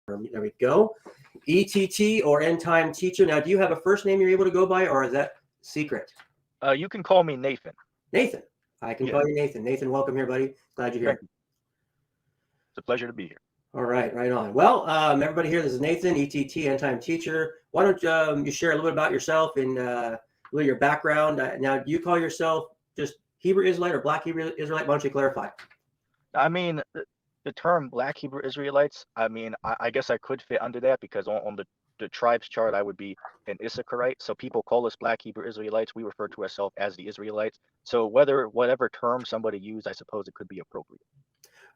There we go. ETT or End Time Teacher. Now, do you have a first name you're able to go by, or is that secret? You can call me Nathan. Nathan. I can Yeah. call you Nathan. Nathan, welcome here, buddy. Glad you're Thank here. you. It's a pleasure to be here. All right, right on. Well, everybody here, this is Nathan, ETT, End Time Teacher. Why don't you share a little bit about yourself and a little your background? Now, do you call yourself just Hebrew Israelite or Black Hebrew Israelite? Why don't you clarify? I mean, the term Black Hebrew Israelites, I mean, I guess I could fit under that because on the tribes chart, I would be an Issacharite. So people call us Black Hebrew Israelites. We refer to ourselves as the Israelites. So whatever term somebody used, I suppose it could be appropriate.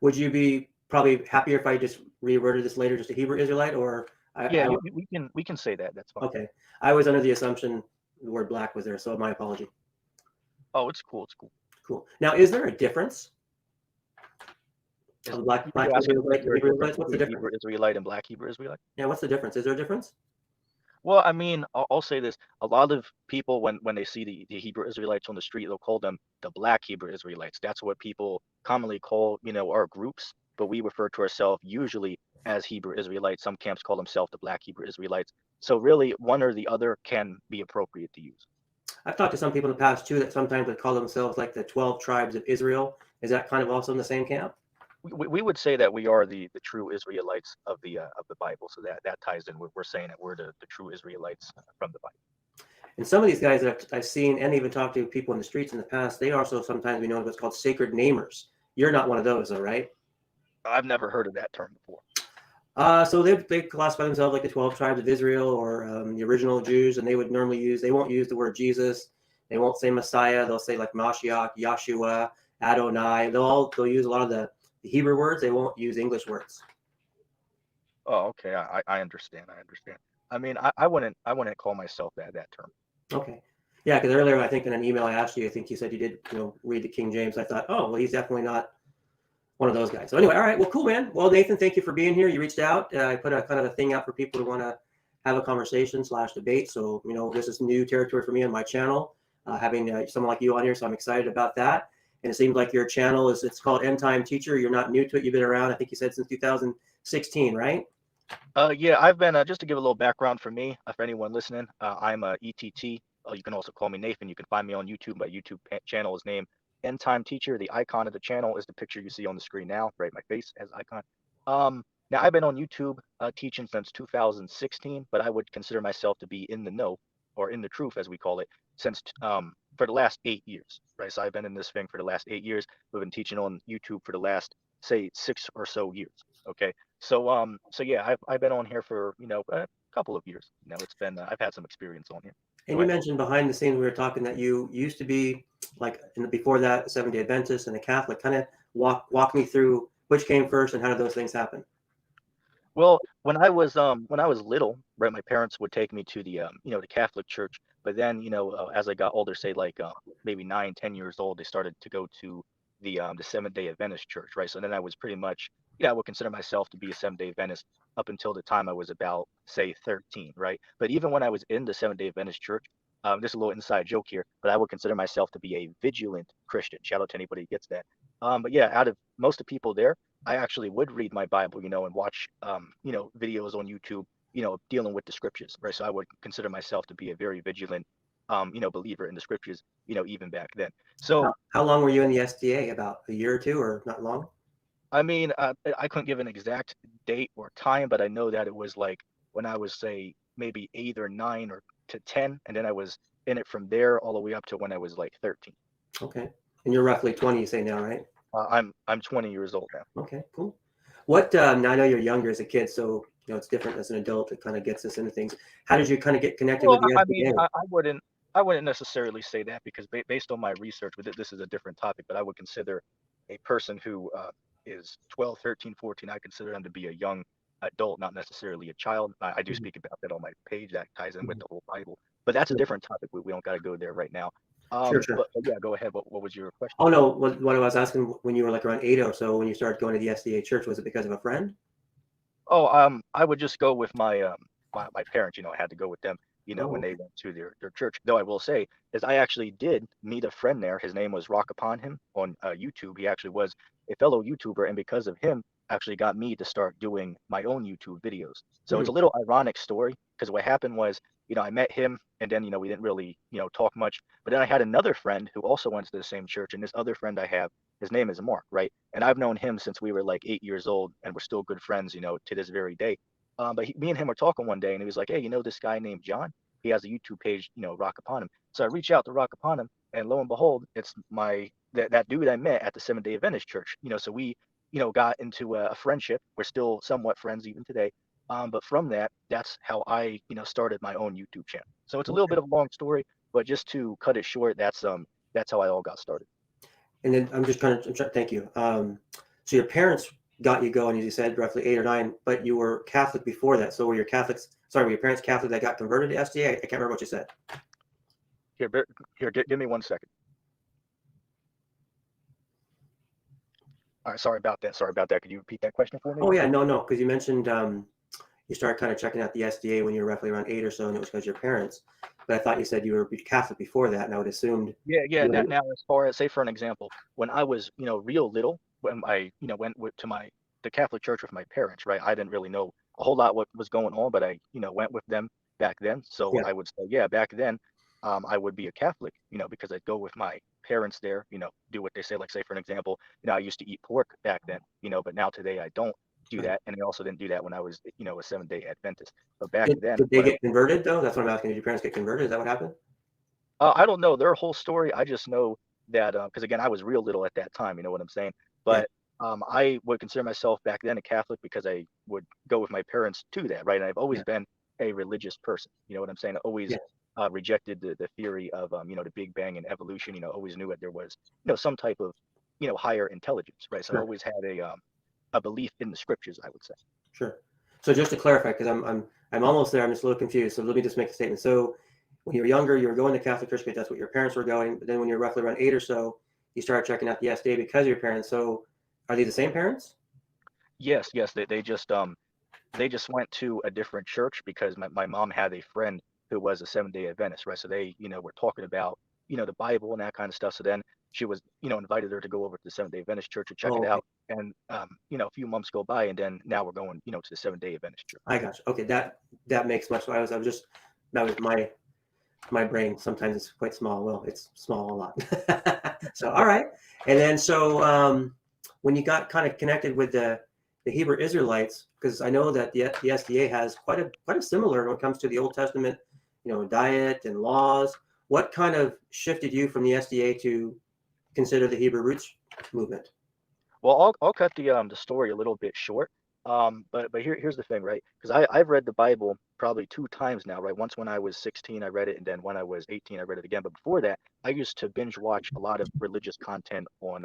Would you be probably happier if I just reworded this later, just a Hebrew Israelite, or Yeah, we can say that. That's fine. Okay, I was under the assumption the word black was there, so my apology. Oh, it's cool. It's cool. Cool. Now, is there a difference? Black Hebrew Israelite, Hebrew Israelites? What's the difference? Hebrew Israelite and Black Hebrew Israelite? Yeah, what's the difference? Is there a difference? Well, I mean, I'll say this. A lot of people, when they see the Hebrew Israelites on the street, they'll call them the Black Hebrew Israelites. That's what people commonly call, our groups, but we refer to ourselves usually as Hebrew Israelites. Some camps call themselves the Black Hebrew Israelites. So really, one or the other can be appropriate to use. I've talked to some people in the past, too, that sometimes they call themselves like the 12 tribes of Israel. Is that kind of also in the same camp? We would say that we are the true Israelites of the Bible. So that ties in. We're saying that we're the true Israelites from the Bible. And some of these guys that I've seen and even talked to people in the streets in the past, they also sometimes be known as what's called sacred namers. You're not one of those, though, right? I've never heard of that term before. So they classify themselves like the 12 tribes of Israel or the original Jews, and they would normally they won't use the word Jesus. They won't say Messiah. They'll say like Mashiach, Yahshua, Adonai. They'll use a lot of the Hebrew words. They won't use English words. Oh, okay. I understand. I mean, I wouldn't call myself that term. Okay. Yeah, because earlier I think in an email I asked you, I think you said you did read the King James. I thought, oh, well, he's definitely not one of those guys. So anyway, all right, well, cool, man. Well, Nathan, thank you for being here. You reached out. I put a kind of a thing out for people to want to have a conversation / debate. So, this is new territory for me on my channel, having someone like you on here. So I'm excited about that. And it seems like your channel it's called End Time Teacher. You're not new to it. You've been around, I think you said, since 2016, right? Yeah, I've been, just to give a little background for me, for anyone listening, I'm a ETT. You can also call me Nathan. You can find me on YouTube. My YouTube channel is named End Time Teacher. The icon of the channel is the picture you see on the screen now, right? My face as icon. Now I've been on YouTube teaching since 2016, but I would consider myself to be in the know, or in the truth, as we call it, since for the last 8 years, right? So I've been in this thing for the last 8 years. We've been teaching on YouTube for the last, say, 6 or so years. Okay. So yeah, I've been on here for a couple of years. It's been I've had some experience on here. And you mentioned behind the scenes we were talking that you used to be like before that Seventh-day Adventist and a Catholic. Kind of walk me through which came first and how did those things happen? Well, when I was little, right, my parents would take me to the Catholic church. But then as I got older, say like maybe 9, 10 years old, they started to go to the Seventh-day Adventist church, right? So then I was pretty much, I would consider myself to be a Seventh-day Adventist up until the time I was about, say, 13, right? But even when I was in the Seventh-day Adventist church, just a little inside joke here, but I would consider myself to be a vigilant Christian. Shout out to anybody who gets that. But yeah, out of most of the people there, I actually would read my Bible, and watch, videos on YouTube, dealing with the scriptures, right? So I would consider myself to be a very vigilant, believer in the scriptures, even back then. So how long were you in the SDA? About a year or two, or not long? I mean, I couldn't give an exact date or time, but I know that it was like when I was, say, maybe 8 or 9 or to 10, and then I was in it from there all the way up to when I was like 13. Okay, and you're roughly 20, you say now, right? I'm 20 years old now. Okay, cool. What now I know you're younger as a kid, so it's different as an adult. It kind of gets us into things. How did you kind of get connected with the I SDA? mean, I wouldn't necessarily say that because based on my research, but this is a different topic. But I would consider a person who is 12, 13, 14. I consider them to be a young adult, not necessarily a child. I do speak about that on my page. That ties in with the whole Bible. But that's a different topic. We don't got to go there right now. Sure. But yeah, go ahead. What was your question? Oh no, what I was asking, when you were like around 8 or so, when you started going to the SDA church, was it because of a friend? Oh, I would just go with my my parents. I had to go with them. When Oh, they went to their church. Though I will say, is I actually did meet a friend there. His name was Rock Upon Him on YouTube. He actually was a fellow YouTuber, and because of him, actually got me to start doing my own YouTube videos. So it's Hmm. a little ironic story because what happened was, I met him and then, we didn't really, talk much. But then I had another friend who also went to the same church. And this other friend I have, his name is Mark, right? And I've known him since we were like 8 years old and we're still good friends, to this very day. But me and him were talking one day and he was like, hey, this guy named John? He has a YouTube page, Rock Upon Him. So I reach out to Rock Upon Him and lo and behold, it's that dude I met at the Seventh-day Adventist church. So we, got into a friendship. We're still somewhat friends even today. But from that, that's how I, started my own YouTube channel. So it's a little bit of a long story, but just to cut it short, that's how I all got started. And then thank you. So your parents got you going, as you said, roughly 8 or 9, but you were Catholic before that. So were your parents Catholic that got converted to SDA? I can't remember what you said. Here, give me 1 second. All right, sorry about that. Sorry about that. Could you repeat that question for me? Oh yeah, no, because you mentioned you started kind of checking out the SDA when you were roughly around 8 or so, and it was because your parents. But I thought you said you were Catholic before that, and I would assumed. Yeah. Now, as far as, say, for an example, when I was, real little, when I, to the Catholic church with my parents, right? I didn't really know a whole lot what was going on, but I, went with them back then. So Yeah. I would say, yeah, back then, I would be a Catholic, because I'd go with my parents there, do what they say. Like, say, for an example, I used to eat pork back then, but now today I don't do Right. that, and I also didn't do that when I was, a Seventh-day Adventist. But back Did, then, did they get converted though? That's what I'm asking. Did your parents get converted? Is that what happened? I don't know their whole story. I just know that because again, I was real little at that time. You know what I'm saying? Yeah. But I would consider myself back then a Catholic because I would go with my parents to that, right? And I've always Yeah. been a religious person. You know what I'm saying? I always Yeah. rejected the theory of the Big Bang and evolution. Always knew that there was some type of higher intelligence, right? So I Sure. always had a belief in the scriptures, I would say. Sure. So just to clarify, because I'm almost there. I'm just a little confused. So let me just make a statement. So when you were younger, you were going to Catholic church because that's what your parents were going. But then when you're roughly around 8 or so, you started checking out the SDA because of your parents. So are these the same parents? Yes, they just went to a different church because my mom had a friend who was a Seventh-day Adventist, right? So they, were talking about, the Bible and that kind of stuff. So then she was, invited her to go over to the Seventh-day Adventist church to check Oh, it okay. out. And, a few months go by and then now we're going, to the Seventh-day Adventist church. I got you. Okay, that makes much. I was just that was my brain. Sometimes it's quite small. Well, it's small a lot. So all right, and then so when you got kind of connected with the Hebrew Israelites, because I know that the SDA has quite a similar when it comes to the Old Testament, diet and laws. What kind of shifted you from the SDA to consider the Hebrew roots movement? Well, I'll cut the story a little bit short. But here's the thing, right? Because I've read the Bible probably 2 times now, right? Once when I was 16, I read it, and then when I was 18, I read it again. But before that, I used to binge watch a lot of religious content on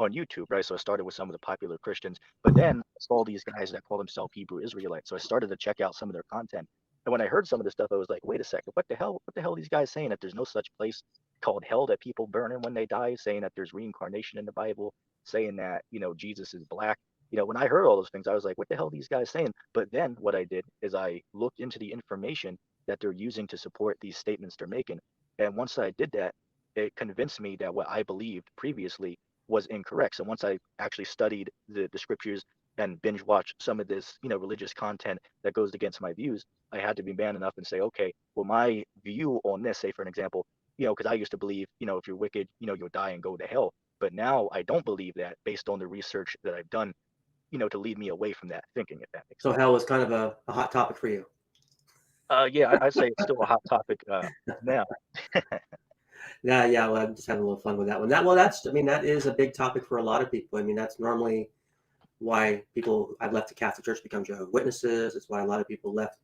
YouTube, right? So I started with some of the popular Christians, but then I saw these guys that call themselves Hebrew Israelites. So I started to check out some of their content. And when I heard some of the stuff, I was like, wait a second, what the hell? What the hell are these guys saying that there's no such place called hell that people burn in when they die, saying that there's reincarnation in the Bible, saying that Jesus is black. When I heard all those things, I was like, what the hell are these guys saying? But then what I did is I looked into the information that they're using to support these statements they're making. And once I did that, it convinced me that what I believed previously was incorrect. So once I actually studied the scriptures and binge watched some of this religious content that goes against my views, I had to be man enough and say, okay, well, my view on this, say for an example, because I used to believe, if you're wicked, you'll die and go to hell. But now I don't believe that based on the research that I've done, to lead me away from that thinking, if that makes So sense. hell was kind of a hot topic for you. Yeah, I'd say it's still a hot topic now. Yeah. Well, I'm just having a little fun with that one. That is a big topic for a lot of people. I mean, that's normally why people I've left the Catholic Church to become Jehovah's Witnesses. It's why a lot of people left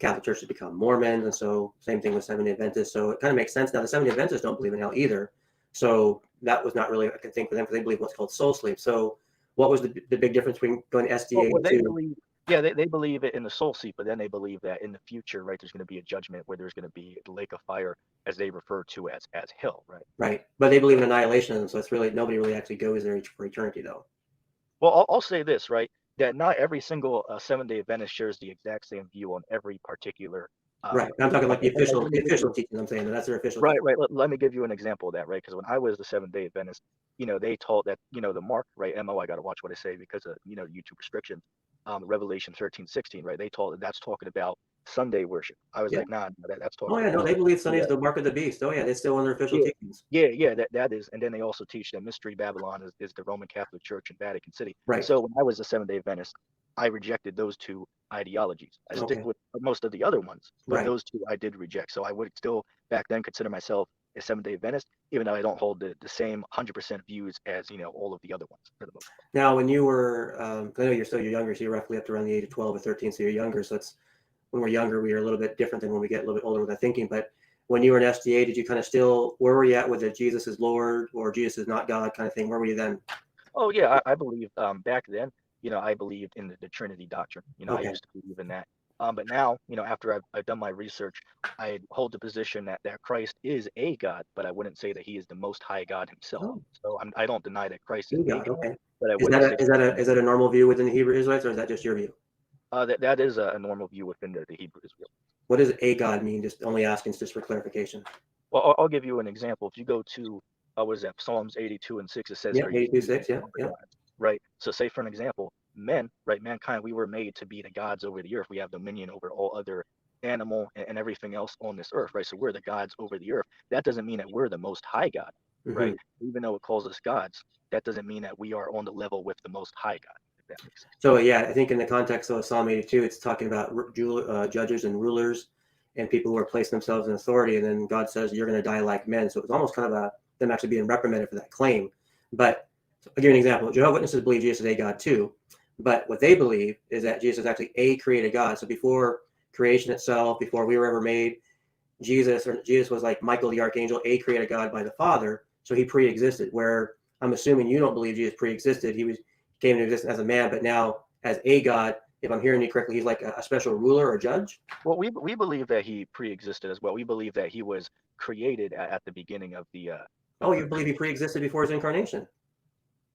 Catholic Church to become Mormons, and so same thing with Seventh-day Adventists. So it kind of makes sense. Now the Seventh-day Adventists don't believe in hell either, so that was not really a good thing for them because they believe what's called soul sleep. So what was the big difference between going SDA Well, they to believe, yeah, they believe it in the soul seat, but then they believe that in the future, right, there's going to be a judgment where there's going to be the lake of fire, as they refer to as hell, right? right? But they believe in annihilationism, so it's really nobody really actually goes there for eternity, though. Well, I'll say this, right, that not every single Seventh-day Adventist shares the exact same view on every particular Right. I'm talking like the And official let me give you, teaching. I'm saying that's their official right, teaching. right. Let me give you an example of that, right? Because when I was the Seventh Day Adventist, they taught that, the mark, right? MO, I got to watch what I say because of, YouTube restrictions. Revelation 13:16, right? They taught that's talking about Sunday worship. I was Yeah. like, nah, that's Oh talking yeah, no, about they believe Sunday is the the mark of the beast. Oh yeah, it's still one of their official yeah, teachings. yeah, that is. And then they also teach that Mystery Babylon is the Roman Catholic Church in Vatican City. Right. So when I was a Seventh-day Adventist, I rejected those two ideologies. I stick Okay. with most of the other ones, but Right. those two I did reject. So I would still back then consider myself a Seventh-day Adventist, even though I don't hold the same 100% views as all of the other ones for the most part. Now, when you were, I know you're younger, so you're roughly up to around the age of 12 or 13, so you're younger. So it's when we're younger, we are a little bit different than when we get a little bit older with our thinking. But when you were in SDA, did you kind of still, where were you at with the Jesus is Lord or Jesus is not God kind of thing? Where were you then? Oh yeah, I believe back then, I believed in the Trinity doctrine. I Okay. used to believe in that. But now, after I've done my research, I hold the position that Christ is a God, but I wouldn't say that he is the most high God himself. Oh, So I don't deny that Christ is you a God. God, Okay. but I Is wouldn't that say a is that a is that a normal view within the Hebrew Israelites, or is that just your view? that is a normal view within the Hebrew Israel. What does a God mean? Just only asking just for clarification. Well, I'll give you an example. If you go to what is that, Psalms 82:6, it says, Yeah, "Are you 82:6. Yeah, over yeah. God?" Right. So, say for an example, men, right, mankind, we were made to be the gods over the earth. We have dominion over all other animal and everything else on this earth, right? So we're the gods over the earth. That doesn't mean that we're the most high God, Hmm. right? Even though it calls us gods, that doesn't mean that we are on the level with the most high God, if that makes sense. So yeah, I think in the context of Psalm 82, it's talking about judges and rulers and people who are placing themselves in authority. And then God says, you're going to die like men. So it's almost kind of them actually being reprimanded for that claim. But I'll give you an example. Jehovah's Witnesses believe Jesus is a God too. But what they believe is that Jesus is actually a created God. So before creation itself, before we were ever made, Jesus was like Michael the archangel, a created God by the Father. So he pre-existed. Where I'm assuming you don't believe Jesus pre-existed. He came into existence as a man, but now as a God. If I'm hearing you correctly, he's like a special ruler or judge. Well, we believe that he pre-existed as well. We believe that he was created at the beginning of the Oh, you believe he creation. pre-existed before his incarnation?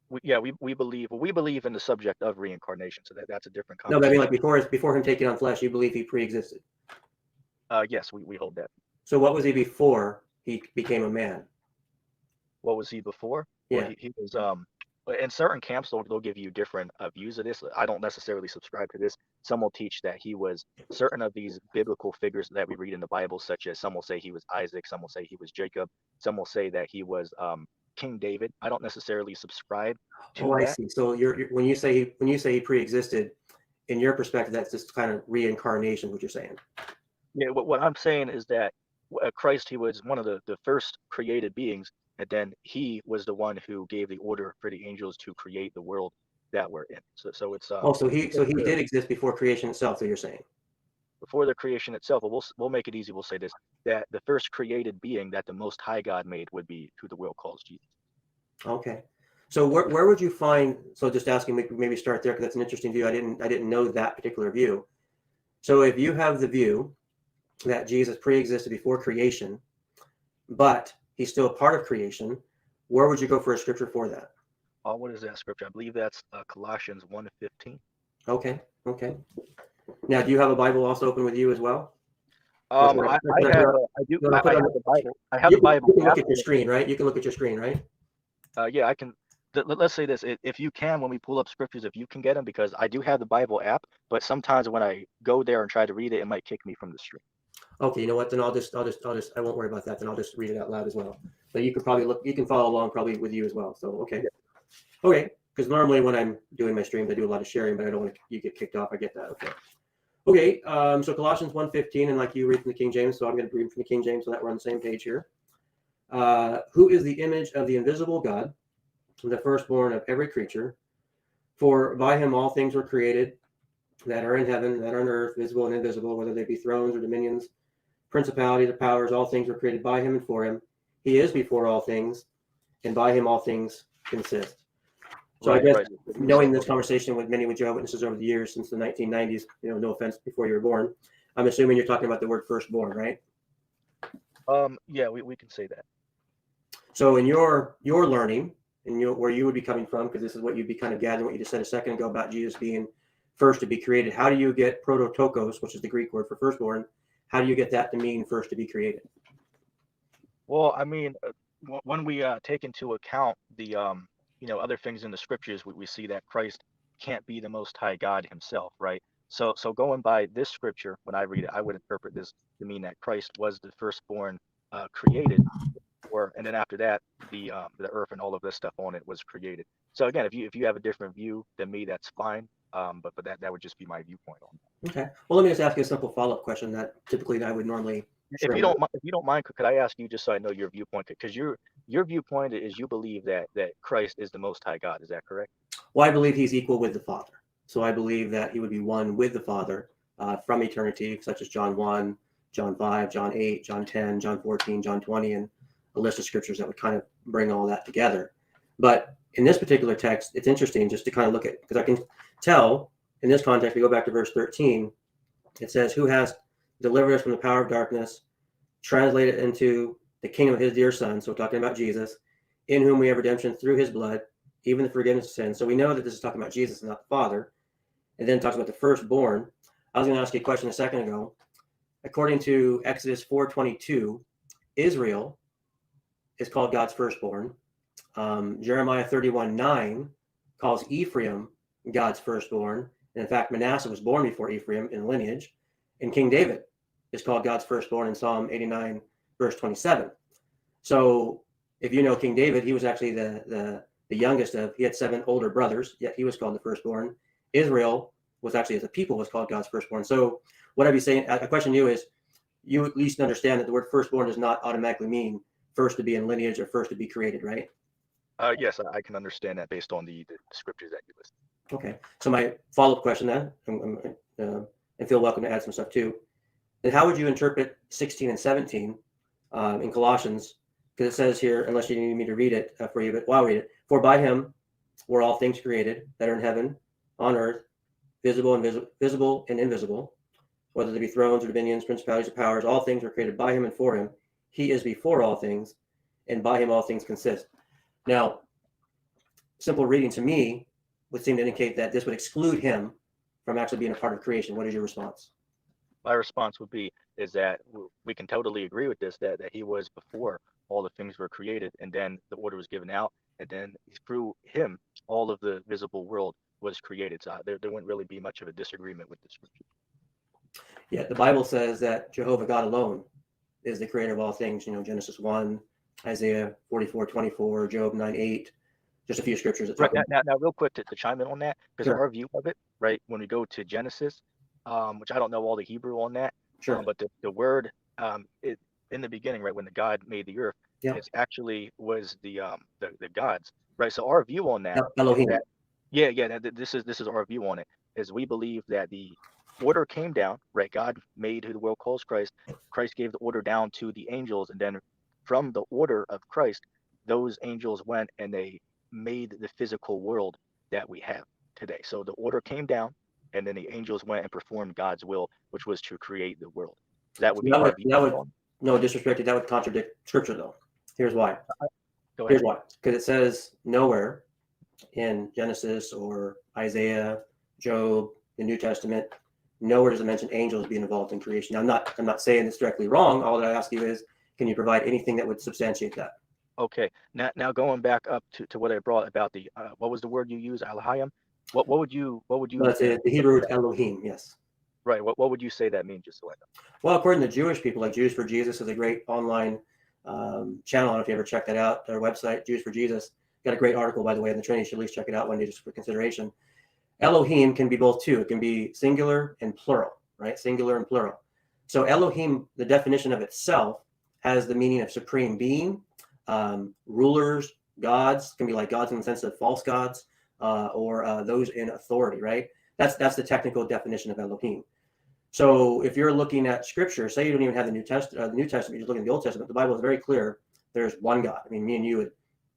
We believe in the subject of reincarnation, so that's a different No, but I mean like conversation. before him taking on flesh, you believe he pre-existed. Yes, we hold that. So what was he before he became a man? What was he before? Well, Yeah. he was in certain camps they'll give you different views of this. I don't necessarily subscribe to this. Some will teach that he was certain of these biblical figures that we read in the Bible, such as some will say he was Isaac, some will say he was Jacob, some will say that he was King David. I don't necessarily subscribe Oh, to I that. see. So when you say he pre-existed, in your perspective, that's just kind of reincarnation. What you're saying? Yeah, what I'm saying is that Christ, he was one of the first created beings, and then he was the one who gave the order for the angels to create the world that we're in. So it's Oh, so he the- did exist before creation itself. So you're saying? before the creation itself. But we'll make it easy. We'll say this: that the first created being that the Most High God made would be who the world calls Jesus. Okay. So where would you find? So just asking, maybe start there because that's an interesting view. I didn't know that particular view. So if you have the view that Jesus pre-existed before creation, but he's still a part of creation, where would you go for a scripture for that? What is that scripture? I believe that's Colossians 1:15. Okay. Okay. Now, do you have a Bible also open with you as well? Or can I put up, I do you want to put I on, have the Bible. I have the you Bible can look app. at your screen, right? You can look at your screen, right? Yeah, I can. Let's say this: if you can, when we pull up scriptures, if you can get them, because I do have the Bible app, but sometimes when I go there and try to read it, it might kick me from the stream. Okay, you know what? Then I won't worry about that. Then I'll just read it out loud as well. But you can probably you can follow along probably with you as well. So, okay. Yeah. Okay. Because normally when I'm doing my streams, I do a lot of sharing, but I don't want you get kicked off. I get that. Okay. Okay. So Colossians 1:15, and like you read from the King James, so I'm going to read from the King James so that we're on the same page here. Who is the image of the invisible God, the firstborn of every creature? For by him all things were created that are in heaven, that are on earth, visible and invisible, whether they be thrones or dominions, principalities or powers, all things were created by him and for him. He is before all things, and by him all things consist. So I Right, guess right. knowing this conversation with many Jehovah's Witnesses over the years since the 1990s, no offense before you were born, I'm assuming you're talking about the word firstborn, right? Yeah, we can say that. So in your learning and where you would be coming from, because this is what you'd be kind of gathering what you just said a second ago about Jesus being first to be created. How do you get prototokos, which is the Greek word for firstborn? how do you get that to mean first to be created? Well, I mean, when we take into account the other things in the scriptures, we see that Christ can't be the Most High God Himself, right? So going by this scripture, when I read it, I would interpret this to mean that Christ was the firstborn created, and then after that, the earth and all of this stuff on it was created. So again, if you have a different view than me, that's fine. But that would just be my viewpoint on that. Okay. Well, let me just ask you a simple follow-up question that typically I would normally If share you with. don't mind, could I ask you just so I know your viewpoint? Because your viewpoint is you believe that Christ is the Most High God. Is that correct? Well, I believe he's equal with the Father. So I believe that he would be one with the Father from eternity, such as John 1, John 5, John 8, John 10, John 14, John 20, and a list of scriptures that would kind of bring all that together. But in this particular text, it's interesting just to kind of look at, because I can tell in this context, we go back to verse 13, it says, who has delivered us from the power of darkness, translated into the kingdom of his dear Son. So we're talking about Jesus, in whom we have redemption through his blood, even the forgiveness of sins. So we know that this is talking about Jesus and not the Father. And then it talks about the firstborn. I was going to ask you a question a second ago. According to Exodus 4:22, Israel is called God's firstborn. Jeremiah 31:9 calls Ephraim God's firstborn. And in fact, Manasseh was born before Ephraim in lineage. And King David is called God's firstborn in Psalm 89, verse 27. So if you know King David, he was actually the youngest of, he had 7 older brothers, yet he was called the firstborn. Israel was actually, as a people, was called God's firstborn. So what I'd be saying, a question to you is, you at least understand that the word firstborn does not automatically mean first to be in lineage or first to be created, right? Yes, I can understand that based on the scriptures that you list. Okay. So my follow-up question then, and feel welcome to add some stuff too, and how would you interpret 16 and 17 in Colossians? Because it says here, unless you need me to read it for you, but I'll read it. For by him were all things created that are in heaven, on earth, visible and invisible, whether they be thrones or dominions, principalities or powers, all things were created by him and for him. He is before all things, and by him all things consist. Now, simple reading to me would seem to indicate that this would exclude him from actually being a part of creation. What is your response? My response would be is that we can totally agree with this, that he was before all the things were created, and then the order was given out, and then through him all of the visible world was created. So there wouldn't really be much of a disagreement with the scripture. Yeah, the Bible says that Jehovah God alone is the creator of all things. You know, Genesis 1, Isaiah 44:24, Job 9:8, just a few scriptures that Right talk about. now, real quick to chime in on that, because Sure, our view of it, right, when we go to Genesis, which I don't know all the Hebrew on that, sure. but the word it in the beginning, right, when the God made the earth, Yeah, it actually was the gods, right? So our view on that is Elohim. that this is our view on it, is we believe that the order came down, right? God made who the world calls Christ. Christ gave the order down to the angels, and then from the order of Christ, those angels went and they made the physical world that we have today. So the order came down, and then the angels went and performed God's will, which was to create the world. That would be our viewpoint on. No disrespect, that would contradict scripture though. Here's why. Go Here's ahead. why. Because it says nowhere in Genesis or Isaiah, Job, the New Testament, nowhere does it mention angels being involved in creation. Now, I'm not saying it's directly wrong. All that I ask you is, can you provide anything that would substantiate that? Okay. Now going back up to what I brought about the what was the word you used, Alahayim? What would you That's it. The Hebrew is Elohim. Yes. right? What would you say that means, just so I know? Well, according to Jewish people, like Jews for Jesus is a great online channel. I don't know if you ever check that out. Their website, Jews for Jesus, got a great article, by the way, in the Trinity. You should at least check it out one day just for consideration. Elohim can be both too. It can be singular and plural, right? Singular and plural. So Elohim, the definition of itself, has the meaning of supreme being, rulers, gods. Can be like gods in the sense of false gods, or those in authority, right? That's the technical definition of Elohim. So if you're looking at scripture, say you don't even have the New Testament, you're just looking at the Old Testament, the Bible is very clear. There's one God. I mean, me and you would,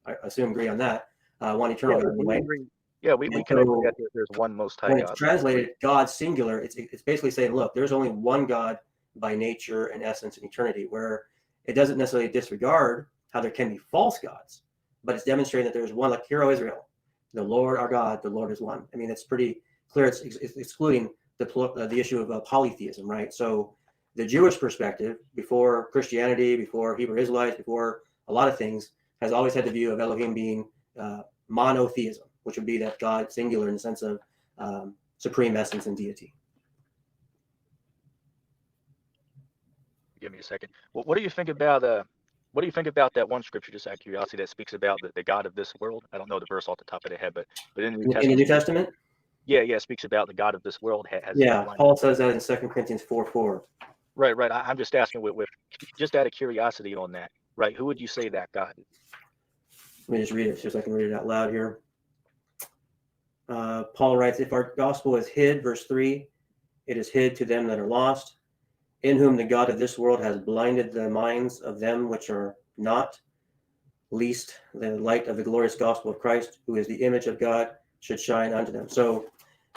I assume, agree on that. One eternal God, We anyway. agree. Yeah, we And can agree so that there's one Most High when it's God. translated God singular, it's basically saying, look, there's only one God by nature and essence and eternity, where it doesn't necessarily disregard how there can be false gods, but it's demonstrating that there's one, like Hear, O Israel, the Lord our God, the Lord is one. I mean, it's pretty clear. It's excluding the issue of polytheism, right? So The Jewish perspective, before Christianity, before Hebrew Israelites, before a lot of things, has always had the view of Elohim being monotheism, which would be that God singular in the sense of supreme essence and deity. Give me a second. What do you think about that one scripture, just out of curiosity, that speaks about the God of this world? I don't know the verse off the top of the head, but in the New In the Testament, New Testament? yeah, it speaks about the God of this world has Yeah, blinded. Paul says that in 2 Corinthians 4:4. Right. I'm just asking with just out of curiosity on that, right? Who would you say that God is? Let me just read it so I can read it out loud here. Paul writes, if our gospel is hid, verse 3, it is hid to them that are lost, in whom the God of this world has blinded the minds of them which are not, lest the light of the glorious gospel of Christ, who is the image of God, should shine unto them. So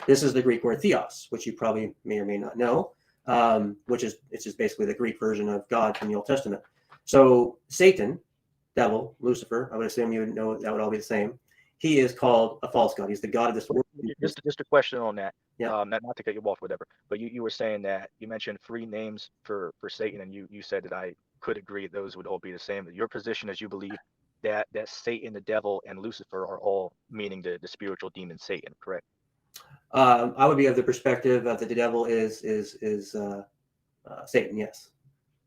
this is the Greek word theos, which you probably may or may not know, it's just basically the Greek version of God from the Old Testament. So Satan, devil, Lucifer, I would assume you would know that would all be the same. He is called a false god. He's the god of this world. Just a question on that. Yeah. Not to cut you off, whatever. But you were saying that you mentioned three names for Satan, and you said that I could agree those would all be the same. Your position is you believe that Satan, the devil, and Lucifer are all meaning the spiritual demon Satan, correct? I would be of the perspective that the devil is Satan. Yes.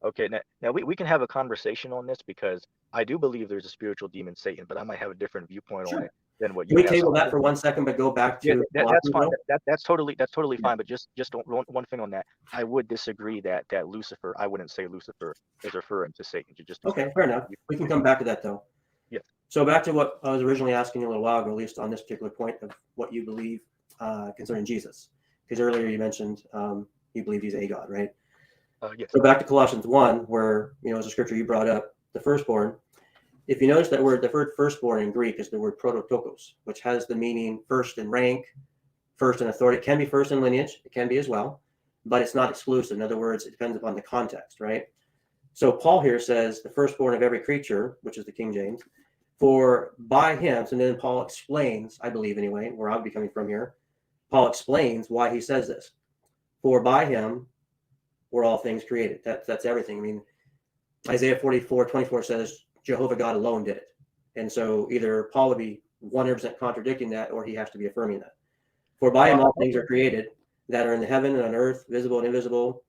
Okay. Now we can have a conversation on this, because I do believe there's a spiritual demon Satan, but I might have a different viewpoint on it than what Can you we have. table that for 1 second, but go back to that's fine. That's totally Yeah. fine. But just one thing on that, I would disagree that Lucifer. I wouldn't say Lucifer is referring to Satan. Okay, fair enough. We can come back to that though. Yes. So back to what I was originally asking you a little while ago, at least on this particular point of what you believe concerning Jesus, because earlier you mentioned you believe he's a God, right? Yes. So back to Colossians 1, where as a scripture you brought up, the firstborn. If you notice that word, the word firstborn in Greek is the word prototokos, which has the meaning first in rank, first in authority. It can be first in lineage, it can be as well, but it's not exclusive. In other words, it depends upon the context, right? So Paul here says the firstborn of every creature, which is the King James, for by him, so then Paul explains, I believe anyway, where I'll be coming from here, Paul explains why he says this. For by him were all things created. That's everything. I mean, Isaiah 44:24 says Jehovah God alone did it. And so either Paul would be 100% contradicting that, or he has to be affirming that. For by him all things are created that are in the heaven and on earth, visible and invisible,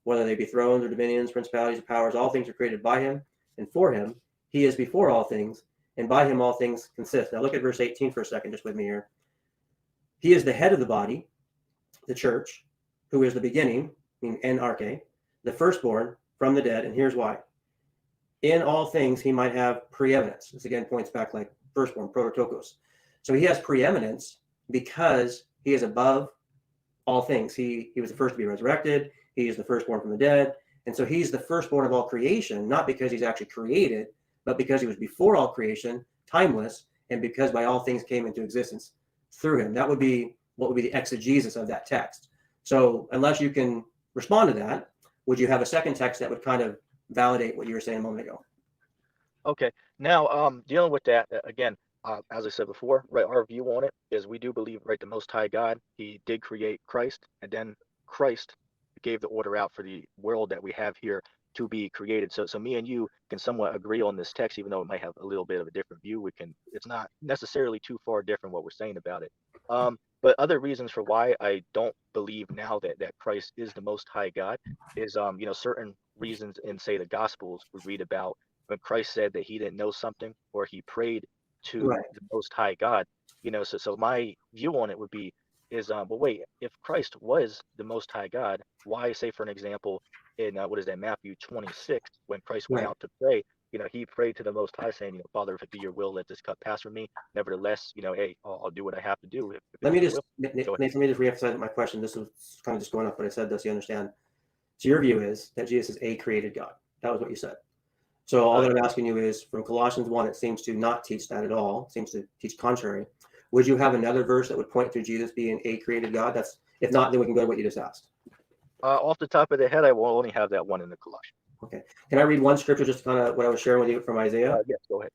whether they be thrones or dominions, principalities or powers, all things are created by him and for him. He is before all things, and by him all things consist. Now look at verse 18 for a second, just with me here. He is the head of the body, the church, who is the beginning, meaning en arche, the firstborn from the dead, and here's why. In all things he might have preeminence. This again points back like firstborn, prototokos. So he has preeminence because he is above all things. He was the first to be resurrected. He is the firstborn from the dead. And so he's the firstborn of all creation, not because he's actually created, but because he was before all creation, timeless, and because by all things came into existence through him. That would be what would be the exegesis of that text. So unless you can respond to that, would you have a second text that would kind of validate what you were saying a moment ago? Okay. Now, dealing with that again, as I said before, right, our view on it is we do believe, right, the Most High God, he did create Christ, and then Christ gave the order out for the world that we have here to be created. So me and you can somewhat agree on this text, even though it might have a little bit of a different view. It's not necessarily too far different what we're saying about it. But other reasons for why I don't believe now that Christ is the Most High God is, certain reasons in, say, the Gospels we read about when Christ said that he didn't know something, or he prayed to Right. the Most High God. So my view on it would be is, well, wait, if Christ was the Most High God, why, say for an example, in what is that, Matthew 26, when Christ went Right. out to pray, he prayed to the Most High, saying, Father, if it be your will, let this cup pass from me. Nevertheless, hey, I'll do what I have to do. If Let it's me your just, will. Nathan, Go ahead. let me just reemphasize my question. This was kind of just going off what I said, thus you understand. So your view is that Jesus is a created God. That was what you said. So all that I'm asking you is, from Colossians 1, it seems to not teach that at all. It seems to teach contrary. Would you have another verse that would point to Jesus being a created God? If not, then we can go to what you just asked. Off the top of the head, I will only have that one in the Colossians. Okay. Can I read one scripture, just kind of what I was sharing with you from Isaiah? Yes, go ahead.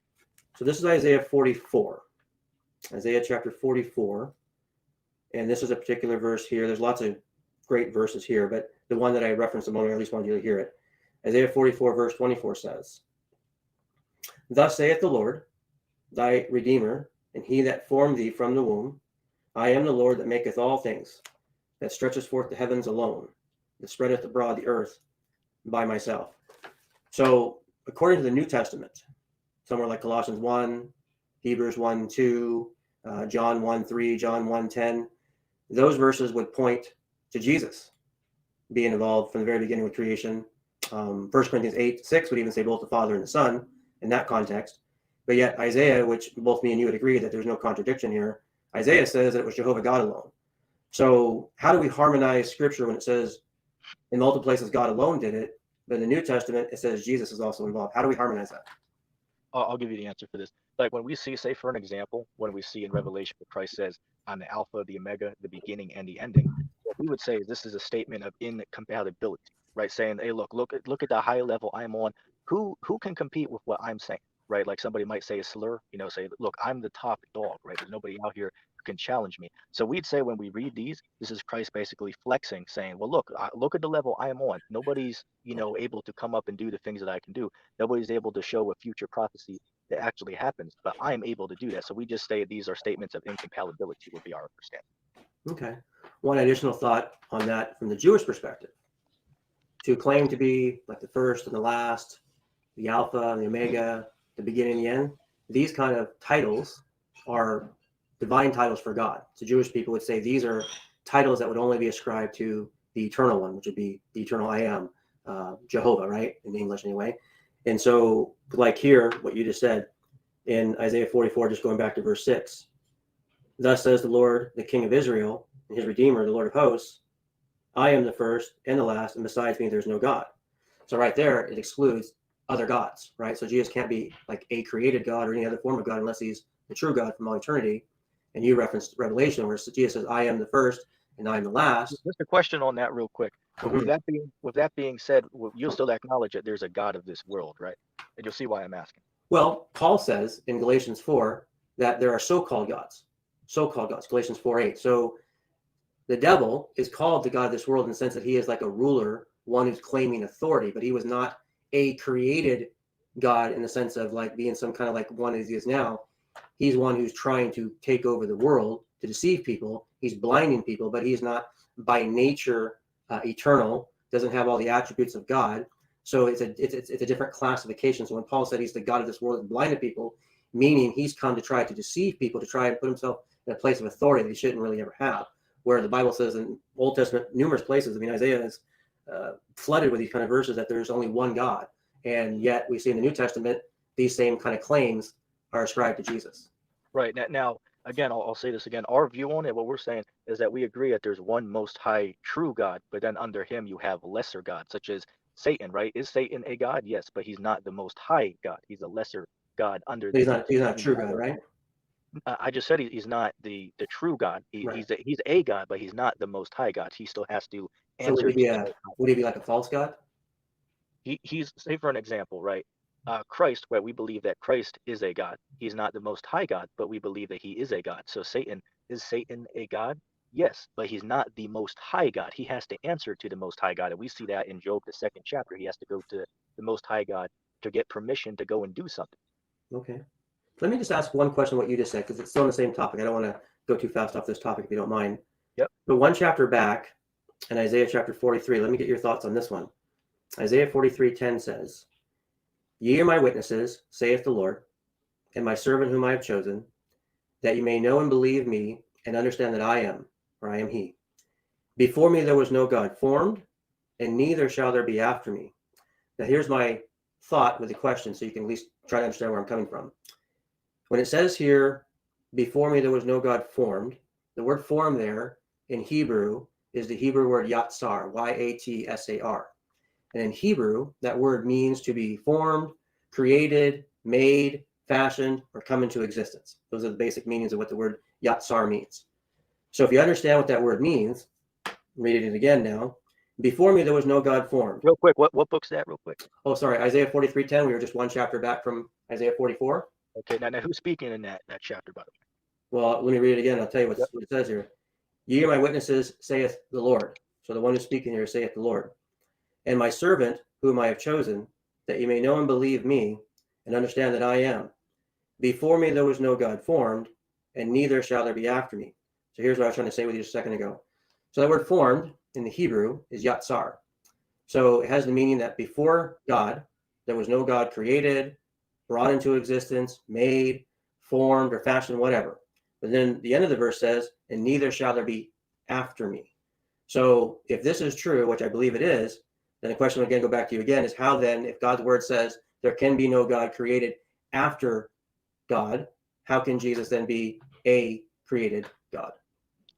So this is Isaiah 44. Isaiah chapter 44. And this is a particular verse here. There's lots of great verses here, but the one that I referenced a moment, or at least wanted you to hear it. Isaiah 44, verse 24 says, "Thus saith the Lord, thy Redeemer, and he that formed thee from the womb. I am the Lord that maketh all things, that stretcheth forth the heavens alone, that spreadeth abroad the earth by myself." So, according to the New Testament, somewhere like Colossians 1, Hebrews 1, 2, John 1, 3, John 1, 10, those verses would point to Jesus being involved from the very beginning with creation. 1 Corinthians 8, 6 would even say both the Father and the Son in that context. But yet Isaiah, which both me and you would agree that there's no contradiction here, Isaiah says that it was Jehovah God alone. So how do we harmonize scripture when it says in multiple places God alone did it, but in the New Testament it says Jesus is also involved? How do we harmonize that? I'll give you the answer for this. Like when we see, say for an example, when we see in Revelation where Christ says, "I'm the Alpha, the Omega, the beginning and the ending," what we would say is this is a statement of incompatibility, right? Saying, "Hey, look at the high level I'm on. Who can compete with what I'm saying?" Right? Like somebody might say a slur, say, "Look, I'm the top dog," right? There's nobody out here who can challenge me. So we'd say when we read these, this is Christ basically flexing, saying, "Well, look at the level I am on. Nobody's able to come up and do the things that I can do. Nobody's able to show a future prophecy that actually happens, but I'm able to do that." So we just say these are statements of incompatibility would be our understanding. Okay. One additional thought on that from the Jewish perspective. To claim to be like the first and the last, the Alpha and the Omega, the beginning and the end, these kind of titles are divine titles for God. So Jewish people would say these are titles that would only be ascribed to the eternal one, which would be the eternal I am, Jehovah, right? In English anyway. And so like here, what you just said in Isaiah 44, just going back to verse 6, "Thus says the Lord, the King of Israel, and his Redeemer, the Lord of hosts, I am the first and the last, and besides me there's no God." So right there, it excludes other gods, right? So Jesus can't be like a created God or any other form of God unless he's the true God from all eternity. And you referenced Revelation where Jesus says, "I am the first and I am the last." Just a question on that real quick. With that being said, you'll still acknowledge that there's a God of this world, right? And you'll see why I'm asking. Well, Paul says in Galatians 4 that there are so-called gods, Galatians 4:8. So the devil is called the God of this world in the sense that he is like a ruler, one who's claiming authority, but he was not a created God in the sense of like being some kind of like one as he is now. He's one who's trying to take over the world to deceive people. He's blinding people, but he's not by nature eternal, doesn't have all the attributes of God. So it's a different classification. So when Paul said he's the God of this world and blinded people, meaning he's come to try to deceive people, to try and put himself in a place of authority that he shouldn't really ever have. Where the Bible says in Old Testament, numerous places, I mean, Isaiah is flooded with these kind of verses that there's only one God. And yet we see in the New Testament, these same kind of claims are ascribed to Jesus. Right. Now again, I'll say this again. Our view on it, what we're saying is that we agree that there's one most high true God, but then under him you have lesser gods, such as Satan, right? Is Satan a God? Yes, but he's not the most high God. He's a lesser God under He's the not a true God, right? I just said he's not the true God. Right. He's a God, but he's not the most high God. He still has to So would answer he be to the Most High. would he be like a false God? He's, say for an example, right? Christ, where we believe that Christ is a God. He's not the most high God, but we believe that he is a God. So is Satan a God? Yes, but he's not the most high God. He has to answer to the most high God. And we see that in Job, the 2nd chapter. He has to go to the most high God to get permission to go and do something. Okay. Let me just ask one question what you just said, because it's still on the same topic. I don't want to go too fast off this topic if you don't mind. Yep. But one chapter back in Isaiah chapter 43, let me get your thoughts on this one. Isaiah 43:10 says, "Ye are my witnesses, saith the Lord, and my servant whom I have chosen, that you may know and believe me and understand that I am, or I am he. Before me there was no God formed, and neither shall there be after me." Now here's my thought with the question, so you can at least try to understand where I'm coming from. When it says here, "Before me there was no God formed," the word form there in Hebrew is the Hebrew word yatsar, Yatsar. And in Hebrew, that word means to be formed, created, made, fashioned, or come into existence. Those are the basic meanings of what the word yatsar means. So if you understand what that word means, I'm reading it again now. Before me there was no God formed. Real quick, what book's that real quick? Oh, sorry, Isaiah 43:10. We were just one chapter back from Isaiah 44. Okay, now who's speaking in that chapter, by the way? Well, let me read it again. I'll tell you Yep. what it says here. "Ye are my witnesses, saith the Lord." So the one who's speaking here saith the Lord, and my servant whom I have chosen, that ye may know and believe me, and understand that I am. Before me there was no God formed, and neither shall there be after me. So here's what I was trying to say with you just a second ago. So that word formed in the Hebrew is yatsar. So it has the meaning that before God, there was no God created, brought into existence, made, formed, or fashioned, whatever. But then the end of the verse says, and neither shall there be after me. So if this is true, which I believe it is, then the question again, go back to you again, is how then, if God's word says there can be no God created after God, how can Jesus then be a created God?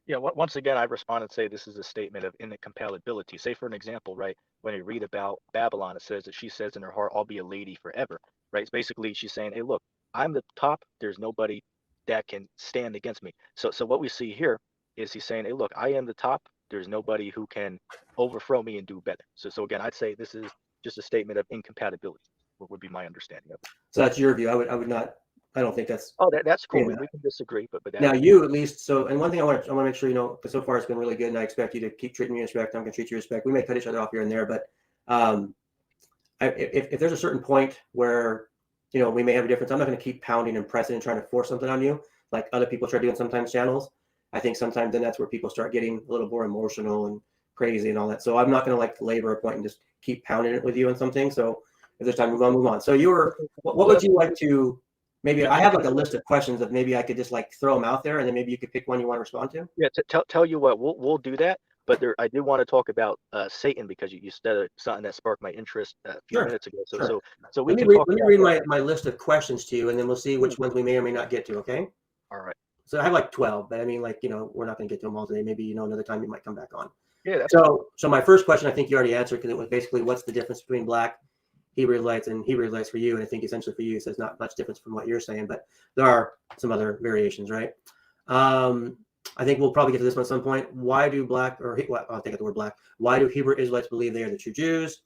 Yeah, once again, I respond and say this is a statement of incompatibility. Say, for an example, right, when you read about Babylon, it says that she says in her heart, I'll be a lady forever, right? It's basically she's saying, hey, look, I'm the top. There's nobody that can stand against me. So what we see here is he's saying, hey, look, I am the top. There's nobody who can overthrow me and do better. So again, I'd say this is just a statement of incompatibility, what would be my understanding of it. So that's your view. I would not, I don't think that's. Oh, that's cool. Yeah. We can disagree, but that Now you at least, so, and one thing I want to make sure you know, because so far it's been really good, and I expect you to keep treating me with respect. I'm going to treat you with respect. We may cut each other off here and there, but if there's a certain point where, we may have a difference, I'm not going to keep pounding and pressing and trying to force something on you, like other people try doing sometimes channels. I think sometimes then that's where people start getting a little more emotional and crazy and all that. So I'm not going to labor a point and just keep pounding it with you on something. So if there's time to move on. So what would you like to? Maybe I have a list of questions that maybe I could just throw them out there, and then maybe you could pick one you want to respond to. Yeah, tell you what, we'll do that. But I do want to talk about Satan because you said something that sparked my interest a few minutes ago. Sure. So we let can me talk. Let me read my list of questions to you, and then we'll see which ones we may or may not get to. Okay. All right. So I have 12, but I mean, we're not going to get to them all today. Maybe another time you might come back on. Yeah. So my first question, I think you already answered, because it was basically what's the difference between Black Hebrew Israelites and Hebrew Israelites for you, and I think essentially for you, it says not much difference from what you're saying, but there are some other variations, right? I think we'll probably get to this one at some point. Why do I'll take out the word Black. Why do Hebrew Israelites believe they are the true Jews?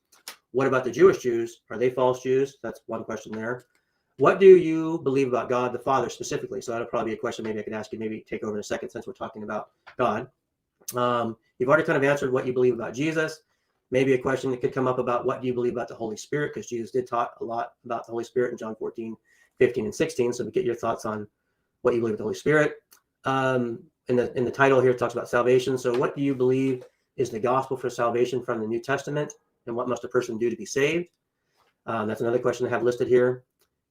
What about the Jewish Jews? Are they false Jews? That's one question there. What do you believe about God the Father specifically? So that'll probably be a question maybe I could ask you, maybe take over in a second, since we're talking about God. You've already kind of answered what you believe about Jesus. Maybe a question that could come up about what do you believe about the Holy Spirit, because Jesus did talk a lot about the Holy Spirit in John 14, 15, and 16. So we get your thoughts on what you believe of the Holy Spirit. In the title here, it talks about salvation. So what do you believe is the gospel for salvation from the New Testament, and what must a person do to be saved? That's another question I have listed here.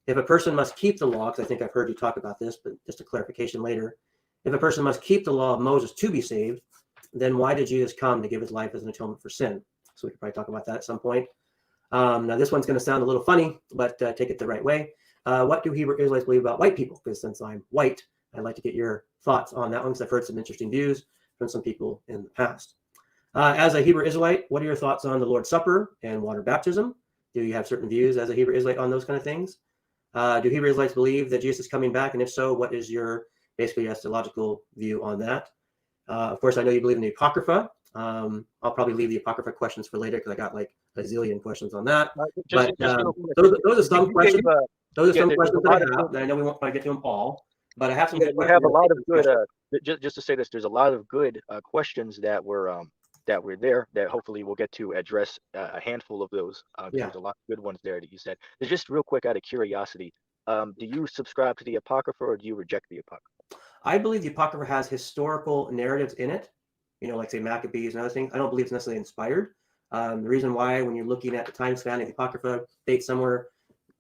If a person must keep the law, because I think I've heard you talk about this, but just a clarification later. If a person must keep the law of Moses to be saved, then why did Jesus come to give his life as an atonement for sin? So we could probably talk about that at some point. Now this one's going to sound a little funny, but take it the right way. What do Hebrew Israelites believe about white people? Because since I'm white, I'd like to get your thoughts on that one, because I've heard some interesting views from some people in the past. As a Hebrew Israelite, what are your thoughts on the Lord's Supper and water baptism? Do you have certain views as a Hebrew Israelite on those kind of things? Do Hebrew Israelites believe that Jesus is coming back? And if so, what is your basically theological view on that? Of course, I know you believe in the Apocrypha. I'll probably leave the Apocrypha questions for later, because I got a zillion questions on that. Those are some questions. Those are some questions that I have. And I know we won't probably get to them all, but I have some good questions. We have a lot of good. Just to say this, there's a lot of good questions that were there that hopefully we'll get to address a handful of those. There's a lot of good ones there that you said. There's just real quick out of curiosity. Do you subscribe to the Apocrypha, or do you reject the Apocrypha? I believe the Apocrypha has historical narratives in it, like say Maccabees and other things. I don't believe it's necessarily inspired. The reason why, when you're looking at the time span of the Apocrypha, dates somewhere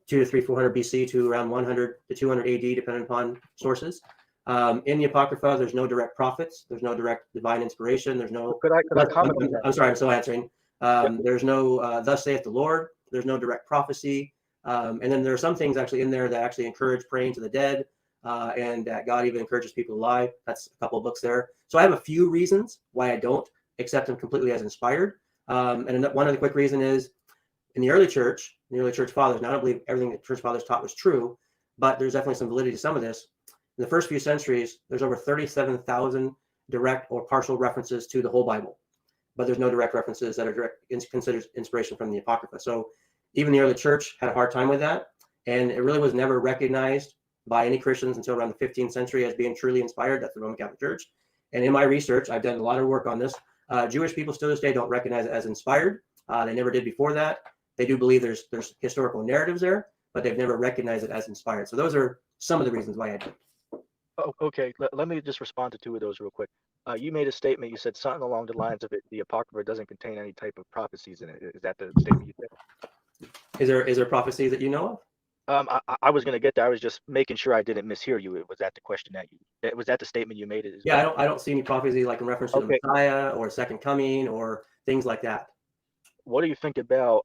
200 to 300, 400 BC to around 100 to 200 AD, depending upon sources. In the Apocrypha, there's no direct prophets. There's no direct divine inspiration. There's no. Could I comment on that? I'm sorry, I'm still answering. There's no thus saith the Lord. There's no direct prophecy. And then there are some things actually in there that actually encourage praying to the dead, and that God even encourages people to lie. That's a couple of books there. So I have a few reasons why I don't accept them completely as inspired. And one other quick reason is, in the early church fathers, now I don't believe everything the church fathers taught was true, but there's definitely some validity to some of this. In the first few centuries, there's over 37,000 direct or partial references to the whole Bible, but there's no direct references that are considered inspiration from the Apocrypha. So even the early church had a hard time with that, and it really was never recognized by any Christians until around the 15th century as being truly inspired. That's the Roman Catholic Church. And in my research, I've done a lot of work on this. Jewish people still to this day don't recognize it as inspired. They never did before that. They do believe there's historical narratives there, but they've never recognized it as inspired. So those are some of the reasons why I do. Oh, okay. Let me just respond to two of those real quick. You made a statement. You said something along the lines of it. The Apocrypha doesn't contain any type of prophecies in it. Is that the statement you said? Is there prophecies that you know of? I was going to get there. I was just making sure I didn't mishear you. Was that the question that you? Was that the statement you made? Yeah, I don't see any prophecy like in reference to the Okay. Messiah or second coming or things like that. What do you think about?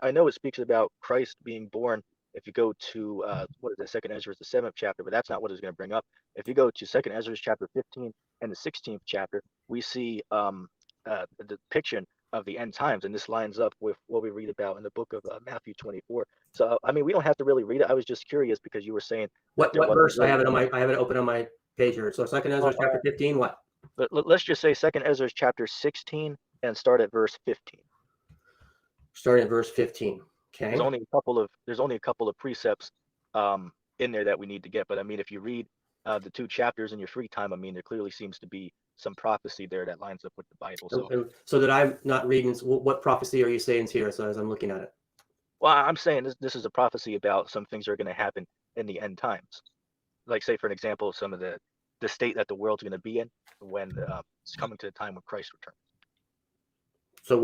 I know it speaks about Christ being born. If you go to what is it, Second Ezra, the 7th chapter, but that's not what it's going to bring up. If you go to Second Ezra chapter 15 and the 16th chapter, we see the depiction of the end times, and this lines up with what we read about in the book of Matthew 24. So I mean, we don't have to really read it. I was just curious because you were saying that What there wasn't verse? really I have it open on my page here. So Second Ezra chapter 15. What? let's just say Second Ezra chapter 16 and start at verse 15. Starting at verse 15. Okay. There's only a couple of precepts in there that we need to get. But I mean, if you read the two chapters in your free time, I mean, there clearly seems to be some prophecy there that lines up with the Bible. So that I'm not reading. What prophecy are you saying here? So as I'm looking at it. Well, I'm saying this is a prophecy about some things that are going to happen in the end times. Like, say, for an example, some of the state that the world's going to be in when it's coming to the time when Christ returns. So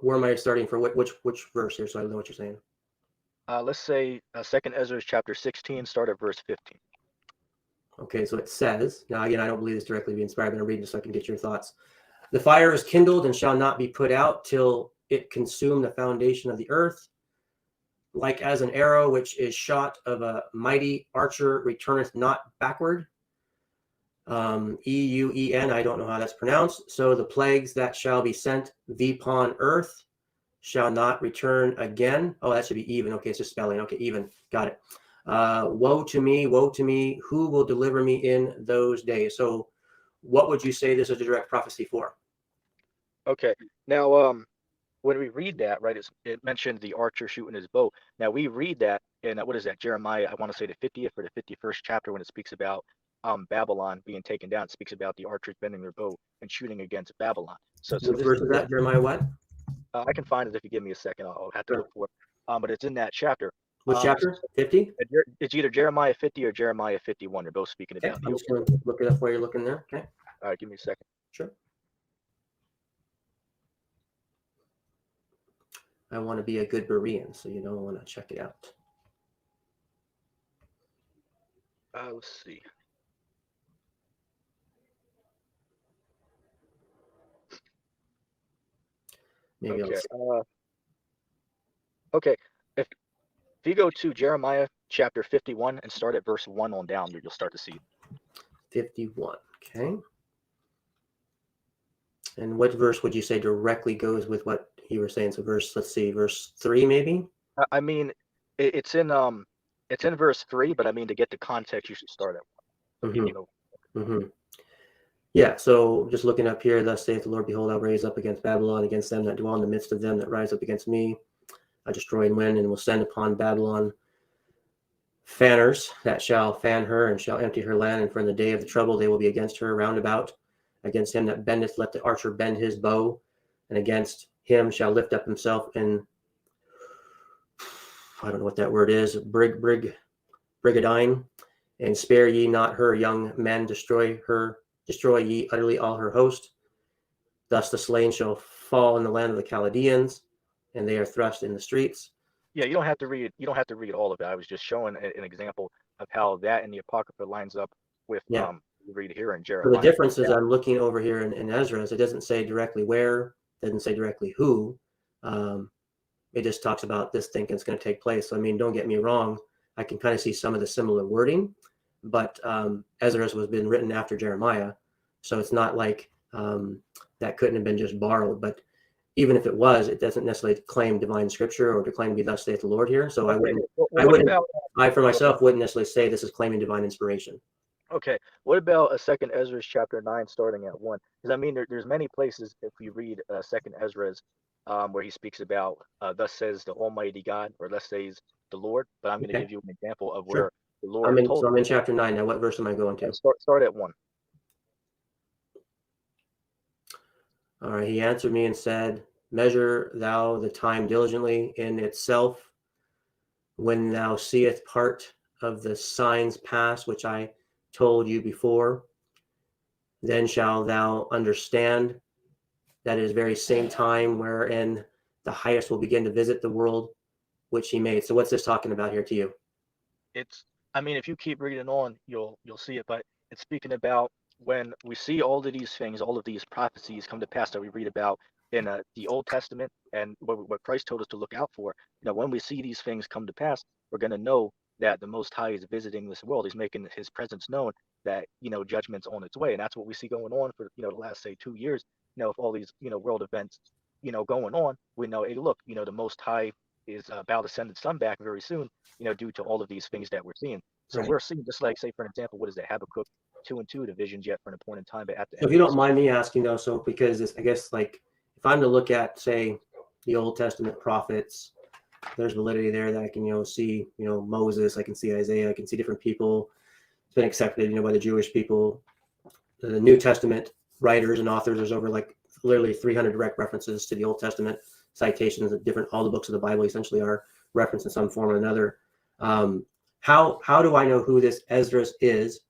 where am I starting for which verse here? So I know what you're saying. Let's say Second Ezra chapter 16, start at verse 15. Okay, so it says, now again, I don't believe this directly to be inspired, but I'm reading just so I can get your thoughts. The fire is kindled and shall not be put out till it consume the foundation of the earth. Like as an arrow which is shot of a mighty archer returneth not backward. EUEN, I don't know how that's pronounced. So the plagues that shall be sent upon earth shall not return again. Oh, that should be even. Okay, it's just spelling. Okay, even. Got it. Woe to me, who will deliver me in those days? So what would you say this is a direct prophecy for? Okay. Now, when we read that, right, it mentioned the archer shooting his bow. Now we read that in what is that, Jeremiah? I want to say the 50th or the 51st chapter, when it speaks about Babylon being taken down. It speaks about the archers bending their bow and shooting against Babylon. So Which verse is that? Jeremiah what? I can find it if you give me a second. I'll have to look for it. But it's in that chapter. Which chapter? 50? It's either Jeremiah 50 or Jeremiah 51. They're both speaking Okay, about. I'm just going to look it up while you're looking there. Okay. All right, give me a second. Sure. I want to be a good Berean, so you don't want to check it out. Let's see. Maybe okay. Okay. If you go to Jeremiah chapter 51 and start at verse 1 on down, you'll start to see 51. Okay. And what verse would you say directly goes with what you were saying? So let's see, verse 3 maybe? I mean, it's in verse 3, but I mean, to get the context, you should start at 1. Yeah, so just looking up here, thus saith the Lord, behold, I'll raise up against Babylon, against them that dwell in the midst of them that rise up against me. I destroy and win, and will send upon Babylon fanners that shall fan her and shall empty her land. And for in the day of the trouble they will be against her round about. Against him that bendeth, let the archer bend his bow, and against him shall lift up himself in, I don't know what that word is, brigadine, and spare ye not her young men, destroy ye utterly all her host. Thus the slain shall fall in the land of the Chaldeans, and they are thrust in the streets. Yeah, you don't have to read all of it. I was just showing an example of how that in the Apocrypha lines up with you read here in Jeremiah. So the difference is I'm looking over here in Ezra, it doesn't say directly where, doesn't say directly who. It just talks about this thing that's going to take place. So, I mean, don't get me wrong. I can kind of see some of the similar wording, but Ezra was been written after Jeremiah. So it's not like that couldn't have been just borrowed. But even if it was, it doesn't necessarily claim divine scripture or to claim to be thus saith the Lord here. So I for myself wouldn't necessarily say this is claiming divine inspiration. Okay, what about Second Ezra chapter 9 starting at 1? Because I mean, there's many places if we read Second Ezra's where he speaks about thus says the Almighty God, or thus says the Lord. But I'm going to give you an example of where the Lord told. I'm in chapter 9 now. What verse am I going to? Start at 1. All right. He answered me and said, measure thou the time diligently in itself, when thou seest part of the signs pass, which I told you before, then shalt thou understand that it is very same time wherein the highest will begin to visit the world which he made. So what's this talking about here to you? It's, I mean, if you keep reading on, you'll see it, but it's speaking about when we see all of these things, all of these prophecies come to pass that we read about in the Old Testament, and what Christ told us to look out for. When we see these things come to pass, we're going to know that the Most High is visiting this world. He's making His presence known, that judgment's on its way, and that's what we see going on for the last, say, 2 years. With all these world events going on, we know, hey, look, the Most High is about to send the sun back very soon, due to all of these things that we're seeing. So Right. we're seeing, just like, say, for an example, what is it, Habakkuk 2:2, the visions yet for an appointed time, but at the So end if you of don't this. mind me asking though, so because I guess like if I'm to look at, say, the Old Testament prophets, there's validity there that I can, see, Moses, I can see Isaiah, I can see different people. It's been accepted, by the Jewish people. The New Testament writers and authors, there's over like literally 300 direct references to the Old Testament, citations of all the books of the Bible essentially are referenced in some form or another. How do I know who this Esdras is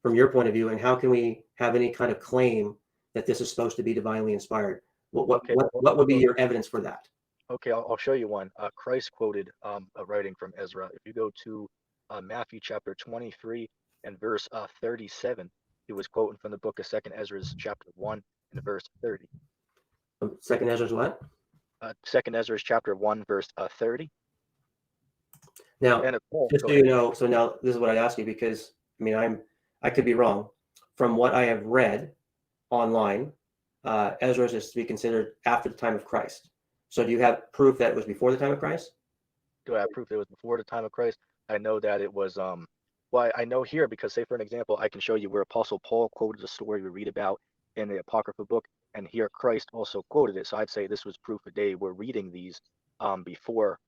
from your point of view, and how can we have any kind of claim that this is supposed to be divinely inspired? Okay, What would be your evidence for that? okay, I'll show you one. Christ quoted a writing from Ezra. If you go to Matthew chapter 23 and verse 37, he was quoting from the book of Second Ezra chapter 1 and verse 30. Second Esdras what? Second Ezra chapter 1 verse 30. Now, And just go so ahead. you know, so now this is what I'd ask you, because I could be wrong. From what I have read online, Ezra is to be considered after the time of Christ. So do you have proof that it was before the time of Christ? Do I have proof that it was before the time of Christ? I know that it was well, I know here because, say, for an example, I can show you where Apostle Paul quoted a story we read about in the Apocrypha book, and here Christ also quoted it. So I'd say this was proof that they were reading these before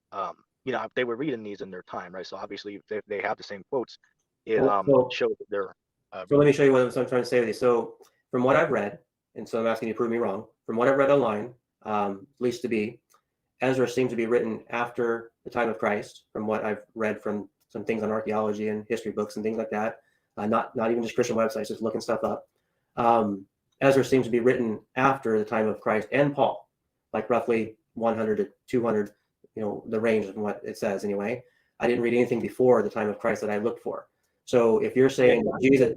they were reading these in their time, right? So obviously if they have the same quotes, it So, shows that they're so let reading me it. show you what I'm trying to say with you. So from what I've read, and so I'm asking you to prove me wrong, from what I've read online, at least to be, Ezra seems to be written after the time of Christ, from what I've read from some things on archaeology and history books and things like that. Not even just Christian websites, just looking stuff up. Ezra seems to be written after the time of Christ and Paul, like roughly 100 to 200, the range of what it says anyway. I didn't read anything before the time of Christ that I looked for. So if you're saying Jesus,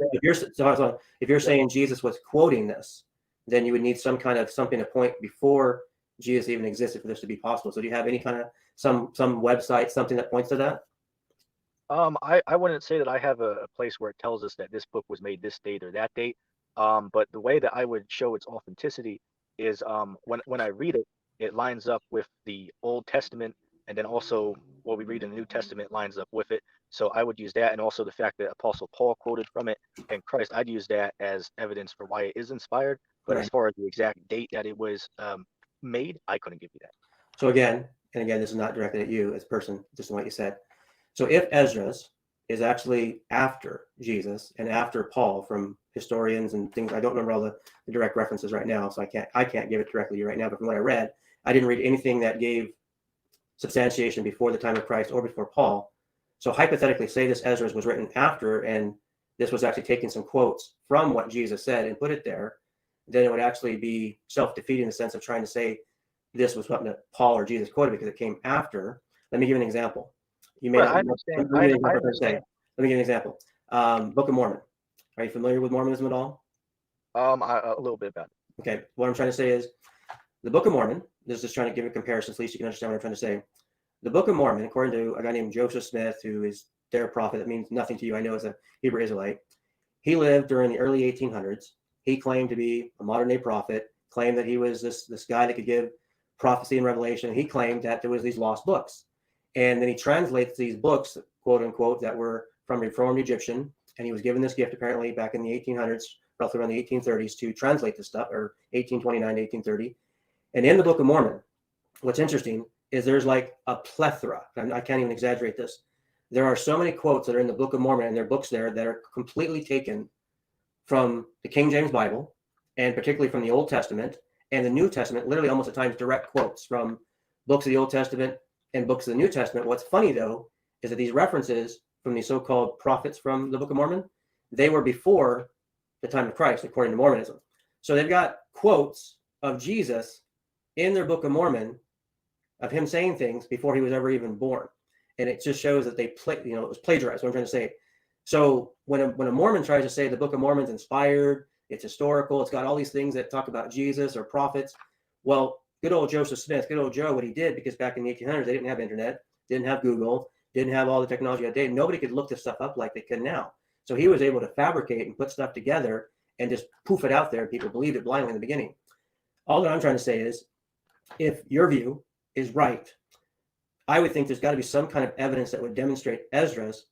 if you're saying Jesus was quoting this, then you would need some kind of something to point before Jesus even existed for this to be possible. So do you have any kind of some website, something that points to that? I wouldn't say that I have a place where it tells us that this book was made this date or that date. But the way that I would show its authenticity is when I read it, it lines up with the Old Testament, and then also what we read in the New Testament lines up with it. So I would use that, and also the fact that Apostle Paul quoted from it and Christ, I'd use that as evidence for why it is inspired. But as Right. far as the exact date that it was made, I couldn't give you that. So again, this is not directed at you as a person, just what you said. So if Esdras is actually after Jesus and after Paul, from historians and things, I don't remember all the direct references right now, so I can't give it directly to you right now. But from what I read, I didn't read anything that gave substantiation before the time of Christ or before Paul. So hypothetically, say this Esdras was written after, and this was actually taking some quotes from what Jesus said and put it there, then it would actually be self-defeating in the sense of trying to say this was what Paul or Jesus quoted because it came after. Let me give you an example. You may Right, not. I understand. Let me give I you understand. an example. Book of Mormon. Are you familiar with Mormonism at all? A little bit about it. Okay. What I'm trying to say is the Book of Mormon. This is just trying to give a comparison, so at least you can understand what I'm trying to say. The Book of Mormon, according to a guy named Joseph Smith, who is their prophet, that means nothing to you, I know, as a Hebrew Israelite. He lived during the early 1800s. He claimed to be a modern day prophet, claimed that he was this guy that could give prophecy and revelation. He claimed that there was these lost books. And then he translates these books, quote unquote, that were from Reformed Egyptian. And he was given this gift apparently back in the 1800s, roughly around the 1830s, to translate this stuff, or 1829 to 1830. And in the Book of Mormon, what's interesting is there's like a plethora. I can't even exaggerate this. There are so many quotes that are in the Book of Mormon and their books there that are completely taken from the King James Bible, and particularly from the Old Testament, and the New Testament, literally almost at times direct quotes from books of the Old Testament and books of the New Testament. What's funny though is that these references from these so-called prophets from the Book of Mormon, they were before the time of Christ, according to Mormonism. So they've got quotes of Jesus in their Book of Mormon of him saying things before he was ever even born. And it just shows that it was plagiarized, what I'm trying to say. So when a Mormon tries to say the Book of Mormon's inspired, it's historical, it's got all these things that talk about Jesus or prophets, well, good old Joseph Smith, good old Joe, what he did, because back in the 1800s, they didn't have internet, didn't have Google, didn't have all the technology of the day. Nobody could look this stuff up like they can now. So he was able to fabricate and put stuff together and just poof it out there. And people believed it blindly in the beginning. All that I'm trying to say is, if your view is right, I would think there's got to be some kind of evidence that would demonstrate Esdras,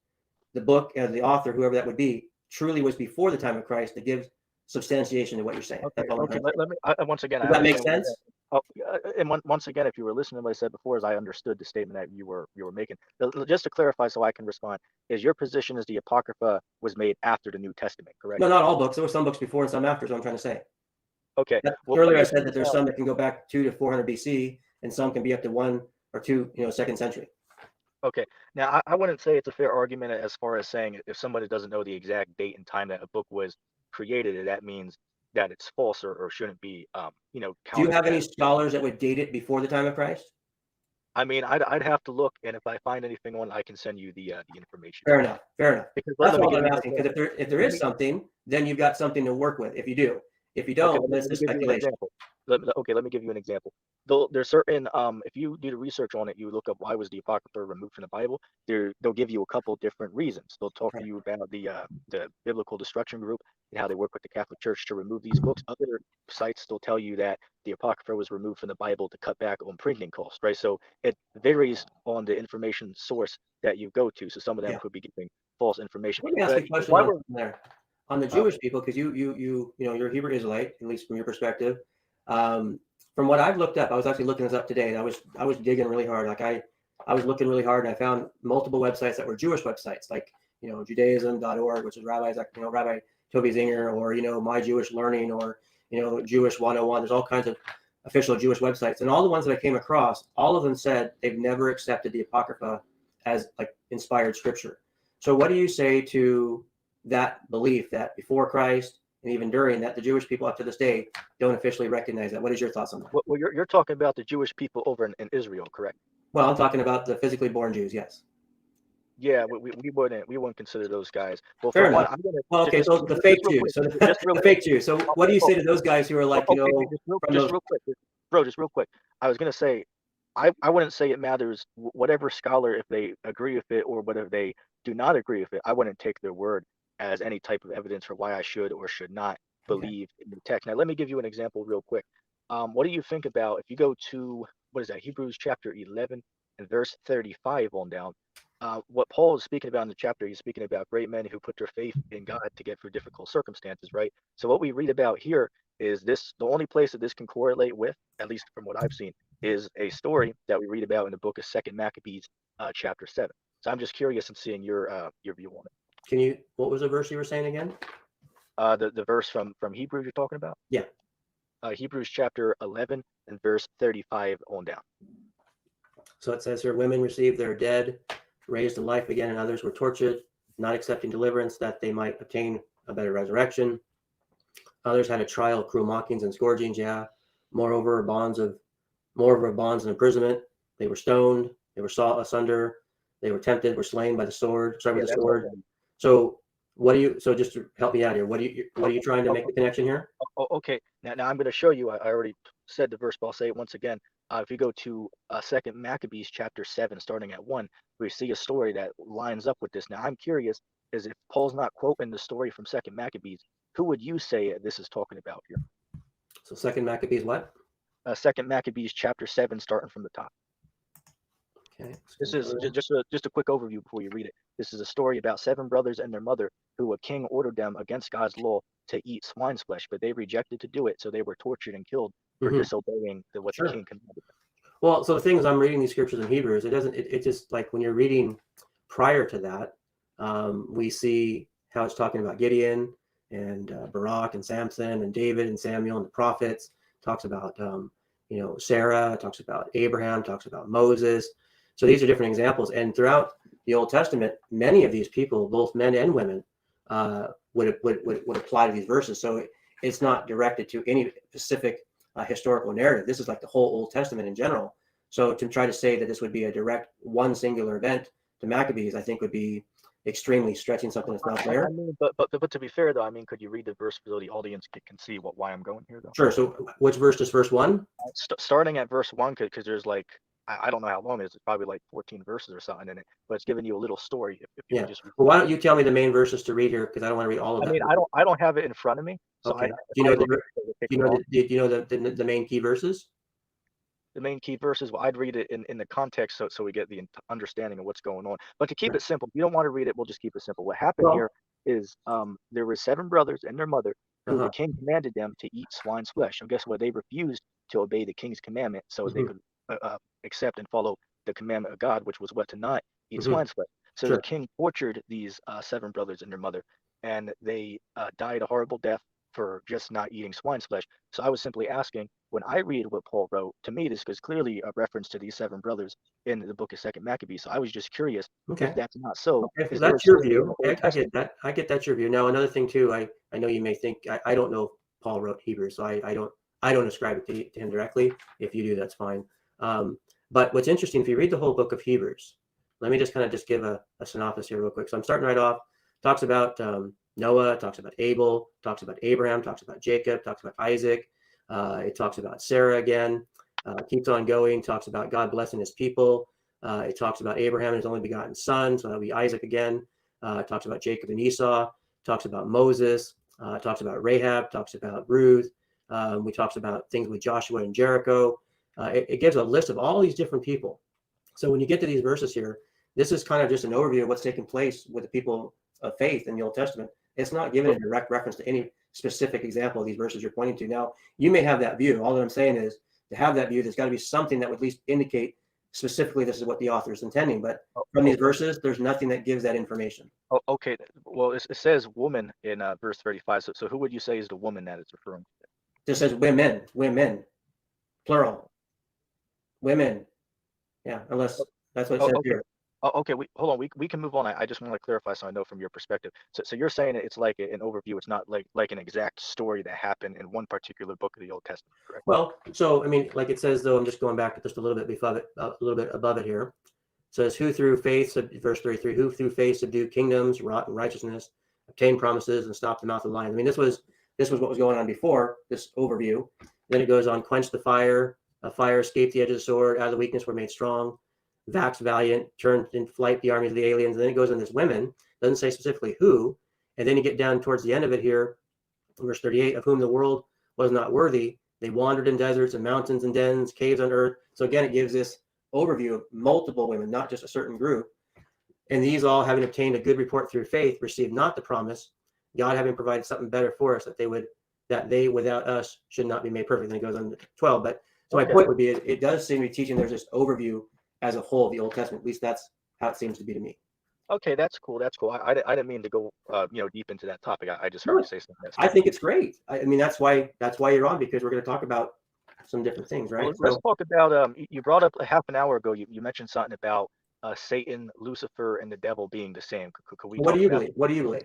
the book, and the author, whoever that would be, truly was before the time of Christ, that gives substantiation to what you're saying. Okay, okay. Let me once again. Does that make sense? And once again, if you were listening to what I said before, as I understood the statement that you were making, just to clarify, so I can respond, is your position is the Apocrypha was made after the New Testament, correct? No, not all books. There were some books before and some after. Is what I'm trying to say. Okay. Well, earlier I said that there's some that can go back 200 to 400 BC, and some can be up to 1 or 2, second century. Okay. Now, I wouldn't say it's a fair argument as far as saying if somebody doesn't know the exact date and time that a book was created, that means that it's false or shouldn't be, Do you have any scholars that would date it before the time of Christ? I mean, I'd have to look, and if I find anything on, I can send you the information. Fair enough. Because that's what I'm asking. Because if there is something, then you've got something to work with. If you do, if you don't, then it's just speculation. Okay, let me give you an example. There's certain, if you do the research on it, you look up why was the Apocrypha removed from the Bible. They'll give you a couple different reasons. They'll talk to you about the Biblical Destruction Group and how they work with the Catholic Church to remove these books. Other sites will tell you that the Apocrypha was removed from the Bible to cut back on printing costs, right? So it varies on the information source that you go to. So some of them could be giving false information. Let me ask you a question on the Jewish people, because you're a Hebrew Israelite, at least from your perspective. From what I've looked up, I was actually looking this up today, and I was digging really hard. Like I was looking really hard, and I found multiple websites that were Jewish websites, like Judaism.org, which is Rabbi Toby Zinger, or My Jewish Learning, or Jewish 101. There's all kinds of official Jewish websites, and all the ones that I came across, all of them said they've never accepted the Apocrypha as like inspired scripture. So what do you say to that belief that before Christ and even during that, the Jewish people up to this day don't officially recognize that? What is your thoughts on that? Well, you're talking about the Jewish people over in Israel, correct? Well, I'm talking about the physically born Jews, yes. Yeah, we wouldn't consider those guys. Well, fair enough. Okay, so the fake Jews. So the fake Jews. So what do you say to those guys who are like, just real quick, bro, just real quick. I was gonna say, I wouldn't say it matters whatever scholar, if they agree with it or whether they do not agree with it. I wouldn't take their word as any type of evidence for why I should or should not believe in the text. Now, let me give you an example real quick. What do you think about if you go to, what is that, Hebrews chapter 11 and verse 35 on down? What Paul is speaking about in the chapter, he's speaking about great men who put their faith in God to get through difficult circumstances, right? So what we read about here is this, the only place that this can correlate with, at least from what I've seen, is a story that we read about in the book of 2 Maccabees, chapter 7. So I'm just curious in seeing your view on it. What was the verse you were saying again? The verse from Hebrews you're talking about? Yeah. Hebrews chapter 11 and verse 35 on down. So it says here, women received their dead, raised to life again, and others were tortured, not accepting deliverance that they might obtain a better resurrection. Others had a trial of cruel mockings and scourgings, moreover bonds and imprisonment. They were stoned, they were sawn asunder, they were tempted, were slain by the sword, with the sword. So so just to help me out here, what are you trying to make the connection here? Okay, now I'm going to show you. I already said the verse, but I'll say it once again. If you go to 2 Maccabees chapter 7, starting at 1, we see a story that lines up with this. Now I'm curious, is if Paul's not quoting the story from 2 Maccabees, who would you say this is talking about here? So 2 Maccabees what? 2 Maccabees chapter 7, starting from the top. Okay. This is just a quick overview before you read it. This is a story about 7 brothers and their mother, who a king ordered them against God's law to eat swine's flesh, but they rejected to do it, so they were tortured and killed for disobeying what the king commanded them. Well, so the thing is, I'm reading these scriptures in Hebrews. It just like when you're reading prior to that, we see how it's talking about Gideon and Barak and Samson and David and Samuel and the prophets, talks about Sarah, talks about Abraham, talks about Moses. So these are different examples. And throughout the Old Testament, many of these people, both men and women, would apply to these verses. So it's not directed to any specific historical narrative. This is like the whole Old Testament in general. So to try to say that this would be a direct one singular event to Maccabees, I think would be extremely stretching something that's not there. I mean, but to be fair though, I mean, could you read the verse so the audience can see why I'm going here though? Sure. So which verse is verse 1? Starting at verse 1, because there's like I don't know how long it is. It's probably like 14 verses or something in it, but it's giving you a little story. If you Yeah. can just Well, why don't you tell me the main verses to read here, because I don't want to read all of I that. mean, I don't have it in front of me, so Okay. I Do you know I the look ver- at it, it do takes you me know off. the, you know the main key verses? The main key verses. Well, I'd read it in the context so we get the understanding of what's going on. But to keep it simple, if you don't want to read it, we'll just keep it simple. What happened Well, here is there were 7 brothers and their mother who the uh-huh. king commanded them to eat swine's flesh. And guess what? They refused to obey the king's commandment so they Hmm. could accept and follow the commandment of God, which was what to not eat Hmm. swine's flesh. So the Sure. king tortured these 7 brothers and their mother, and they died a horrible death for just not eating swine's flesh. So I was simply asking, when I read what Paul wrote, to me this is clearly a reference to these 7 brothers in the book of Second Maccabees. So I was just curious if Okay. that's not so, Okay. So is there a that's your story in view. the Old Okay. I get Testament? that. I get that's your view. Now, another thing too, I know you may think I don't know if Paul wrote Hebrew, so I don't ascribe it to him directly. If you do, that's fine. But what's interesting, if you read the whole book of Hebrews, let me just kind of just give a synopsis here real quick. So I'm starting right off. Talks about Noah, talks about Abel, talks about Abraham, talks about Jacob, talks about Isaac. It talks about Sarah again. Keeps on going. Talks about God blessing His people. It talks about Abraham and his only begotten son, so that'll be Isaac again. It talks about Jacob and Esau. Talks about Moses. Talks about Rahab. Talks about Ruth. We talks about things with Joshua and Jericho. It gives a list of all these different people. So when you get to these verses here, this is kind of just an overview of what's taking place with the people of faith in the Old Testament. It's not giving a direct reference to any specific example of these verses you're pointing to. Now, you may have that view. All that I'm saying is to have that view, there's got to be something that would at least indicate specifically this is what the author is intending. But from these verses, there's nothing that gives that information. Oh, okay. Well, it says woman in verse 35. So who would you say is the woman that it's referring to? It just says women, plural, women. Yeah, unless that's what it Oh, says okay. here. Oh, okay. Hold on. We can move on. I just want to clarify so I know from your perspective. So you're saying it's like an overview. It's not like an exact story that happened in one particular book of the Old Testament, correct? Well, so I mean, like it says though, I'm just going back just a little bit above it, a little bit above it here. It says, who through faith, verse 33, who through faith subdued kingdoms, wrought in righteousness, obtained promises, and stopped the mouth of lions. I mean, this was what was going on before this overview. Then it goes on, quench the fire, a fire escaped the edge of the sword, out of the weakness were made strong, vax valiant, turned in flight the armies of the aliens. And then it goes on this women, doesn't say specifically who. And then you get down towards the end of it here, verse 38, of whom the world was not worthy. They wandered in deserts and mountains and dens, caves on earth. So again, it gives this overview of multiple women, not just a certain group. And these all, having obtained a good report through faith, received not the promise, God having provided something better for us, that they without us should not be made perfect. Then it goes on to 12. But so my point would be, it does seem to be teaching there's this overview as a whole of the Old Testament. At least that's how it seems to be to me. Okay, that's cool. That's cool. I didn't mean to go deep into that topic. I just heard No, you say something. I think it's great. I mean, that's why you're on, because we're going to talk about some different things, right? Well, let's talk about you brought up a half an hour ago. You mentioned something about Satan, Lucifer, and the devil being the same. Could we What do talk you about? believe? What do you believe?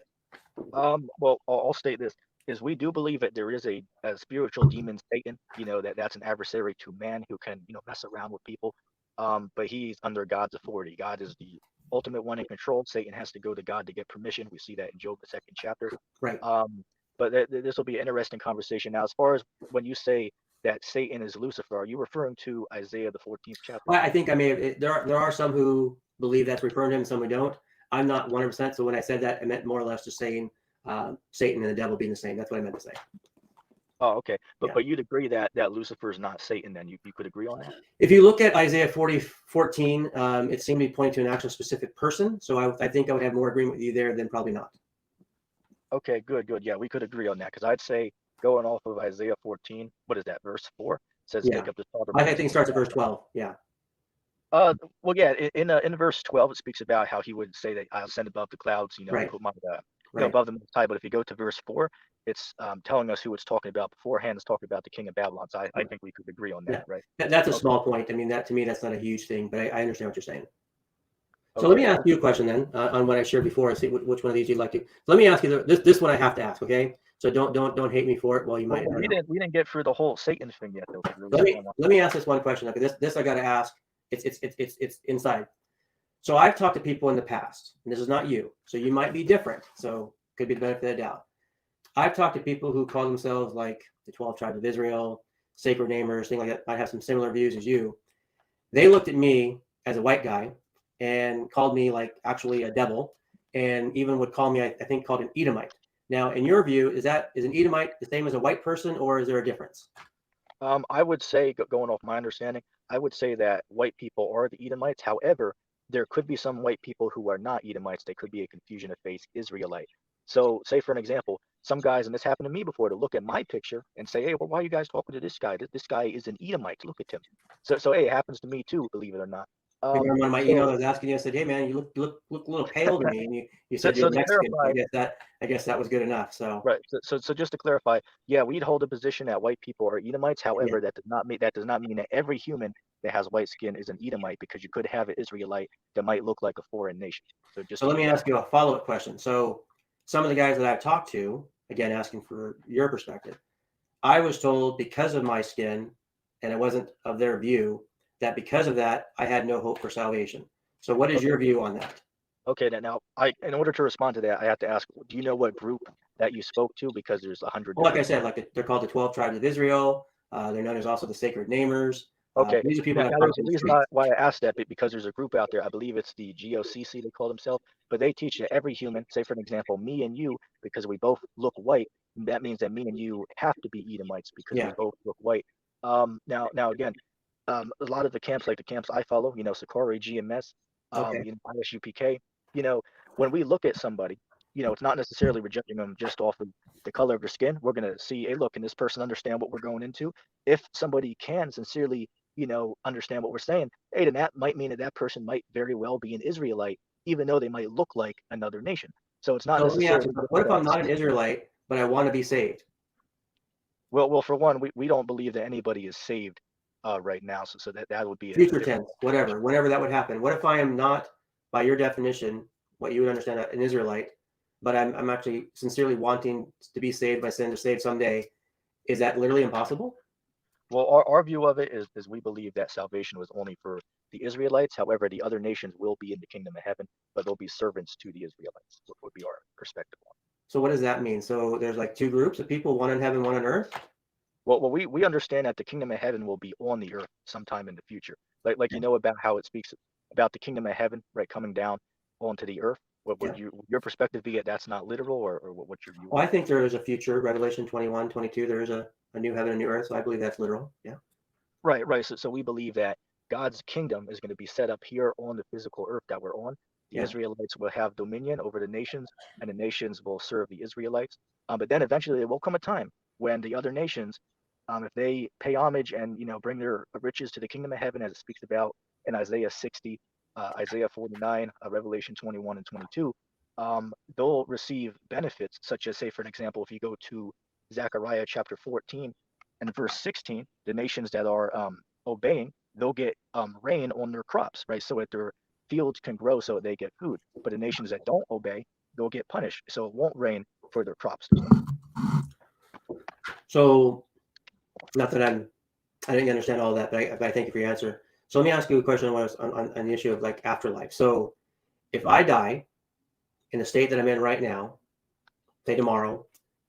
Well, I'll state this: is we do believe that there is a spiritual demon, Satan. That's an adversary to man who can mess around with people. But he's under God's authority. God is the ultimate one in control. Satan has to go to God to get permission. We see that in Job, the 2nd chapter. Right. But this will be an interesting conversation. Now, as far as when you say that Satan is Lucifer, are you referring to Isaiah the 14th chapter? Well, I think I may have, there are some who believe that's referring to him, some who don't. I'm not 100%. So when I said that, I meant more or less just saying Satan and the devil being the same. That's what I meant to say. Oh, okay. Yeah. But you'd agree that Lucifer is not Satan, then you could agree on that? If you look at Isaiah 14, it seemed to be pointing to an actual specific person. So I think I would have more agreement with you there than probably not. Okay, good. Yeah, we could agree on that, because I'd say going off of Isaiah 14, what is that, verse 4? Says Yeah. Jacob the father. I think it starts at verse 12. Yeah. Well, yeah, in verse 12, it speaks about how he would say that I'll send above the clouds, Right. put my you know, Right. above the Most High. But if you go to verse 4, it's telling us who it's talking about beforehand. It's talking about the king of Babylon. So I think we could agree on Yeah. that, right? That's a Okay. small point. I mean, that to me, that's not a huge thing, but I understand what you're saying. So let me Okay. ask you a question then on what I shared before and see which one of these you'd like to. So let me ask you this one I have to ask, okay? So don't hate me for it. Well, you Well, might. I don't we know. didn't get through the whole Satan thing yet, though, Pedro. We Let have me one more. let me ask this one question. Okay, this I got to ask. It's inside. So I've talked to people in the past, and this is not you. So you might be different. So could be the benefit of the doubt. I've talked to people who call themselves like the 12 tribes of Israel, sacred namers, things like that. I have some similar views as you. They looked at me as a white guy and called me like actually a devil, and even would call me, I think, called an Edomite. Now, in your view, is an Edomite the same as a white person, or is there a difference? I would say, going off my understanding, I would say that white people are the Edomites. However, there could be some white people who are not Edomites. They could be a confusion of faith Israelite. So, say for an example, some guys, and this happened to me before, to look at my picture and say, "Hey, well, why are you guys talking to this guy? This guy is an Edomite. Look at him." So hey, it happens to me too, believe it or not. Remember on my email, So, I was asking you. I said, "Hey, man, you look a little pale to me," and you so, said you're so to Mexican. So clarify, I guess that was good enough. So right. So just to clarify, yeah, we'd hold a position that white people are Edomites. yeah. However, that does not mean that every human that has white skin is an Edomite, because you could have an Israelite that might look like a foreign nation. So just So to let keep me that in ask you a follow-up question. So some of the guys that I've talked to, again, asking for your perspective, I was told because of my skin, and it wasn't of their view, that because of that, I had no hope for salvation. So what is mind. your view on that? Okay. Now, in order to respond to that, I have to ask, do you know what group that you spoke to? Because there's 100 Well, like I different said, groups. like they're called the 12 tribes of Israel. They're known as also the sacred namers. Okay. These are people Now that talk there's in a the reason streets. why I asked that, because there's a group out there. I believe it's the GOCC, they call themselves, but they teach that every human, say for an example, me and you, because we both look white, that means that me and you have to be Edomites because we Yeah. both look white. Now again, a lot of the camps, like the camps I follow, Sakari, GMS, Okay. ISUPK, you know, when we look at somebody, it's not necessarily we're judging them just off of the color of their skin. We're gonna see, hey, look, can this person understand what we're going into? If somebody can sincerely, understand what we're saying, hey, then that might mean that that person might very well be an Israelite, even though they might look like another nation. So it's not So let me ask you, necessarily just what if I'm about not an skin. Israelite, but I want to be saved? Well, for one, we don't believe that anybody is saved right now. So that would be a Future different tense, question. whatever, whenever that would happen. What if I am not, by your definition, what you would understand an Israelite, but I'm actually sincerely wanting to be saved by saying to save someday? Is that literally impossible? Well, our view of it is we believe that salvation was only for the Israelites. However, the other nations will be in the kingdom of heaven, but they'll be servants to the Israelites, would be our perspective on it. So what does that mean? So there's like two groups of people, one in heaven, one on earth. Well, we understand that the kingdom of heaven will be on the earth sometime in the future. Like Yeah. about how it speaks about the kingdom of heaven, right, coming down onto the earth. What Yeah. would your perspective be? That's not literal, or what's your view Well, on I it? think there is a future, Revelation 21, 22. There is a new heaven and new earth. So I believe that's literal. Yeah. Right, right. So we believe that God's kingdom is going to be set up here on the physical earth that we're on. The Yeah. Israelites will have dominion over the nations, and the nations will serve the Israelites. But then eventually there will come a time when the other nations, if they pay homage and bring their riches to the kingdom of heaven, as it speaks about in Isaiah 60, Isaiah 49, Revelation 21 and 22, they'll receive benefits, such as, say, for an example, if you go to Zechariah chapter 14 and verse 16, the nations that are obeying, they'll get rain on their crops, right? So that their fields can grow so that they get food. But the nations that don't obey, they'll get punished. So it won't rain for their crops to grow. So not that I didn't understand all that, but I thank you for your answer. So let me ask you a question on the issue of like afterlife. So if I die in the state that I'm in right now, say tomorrow,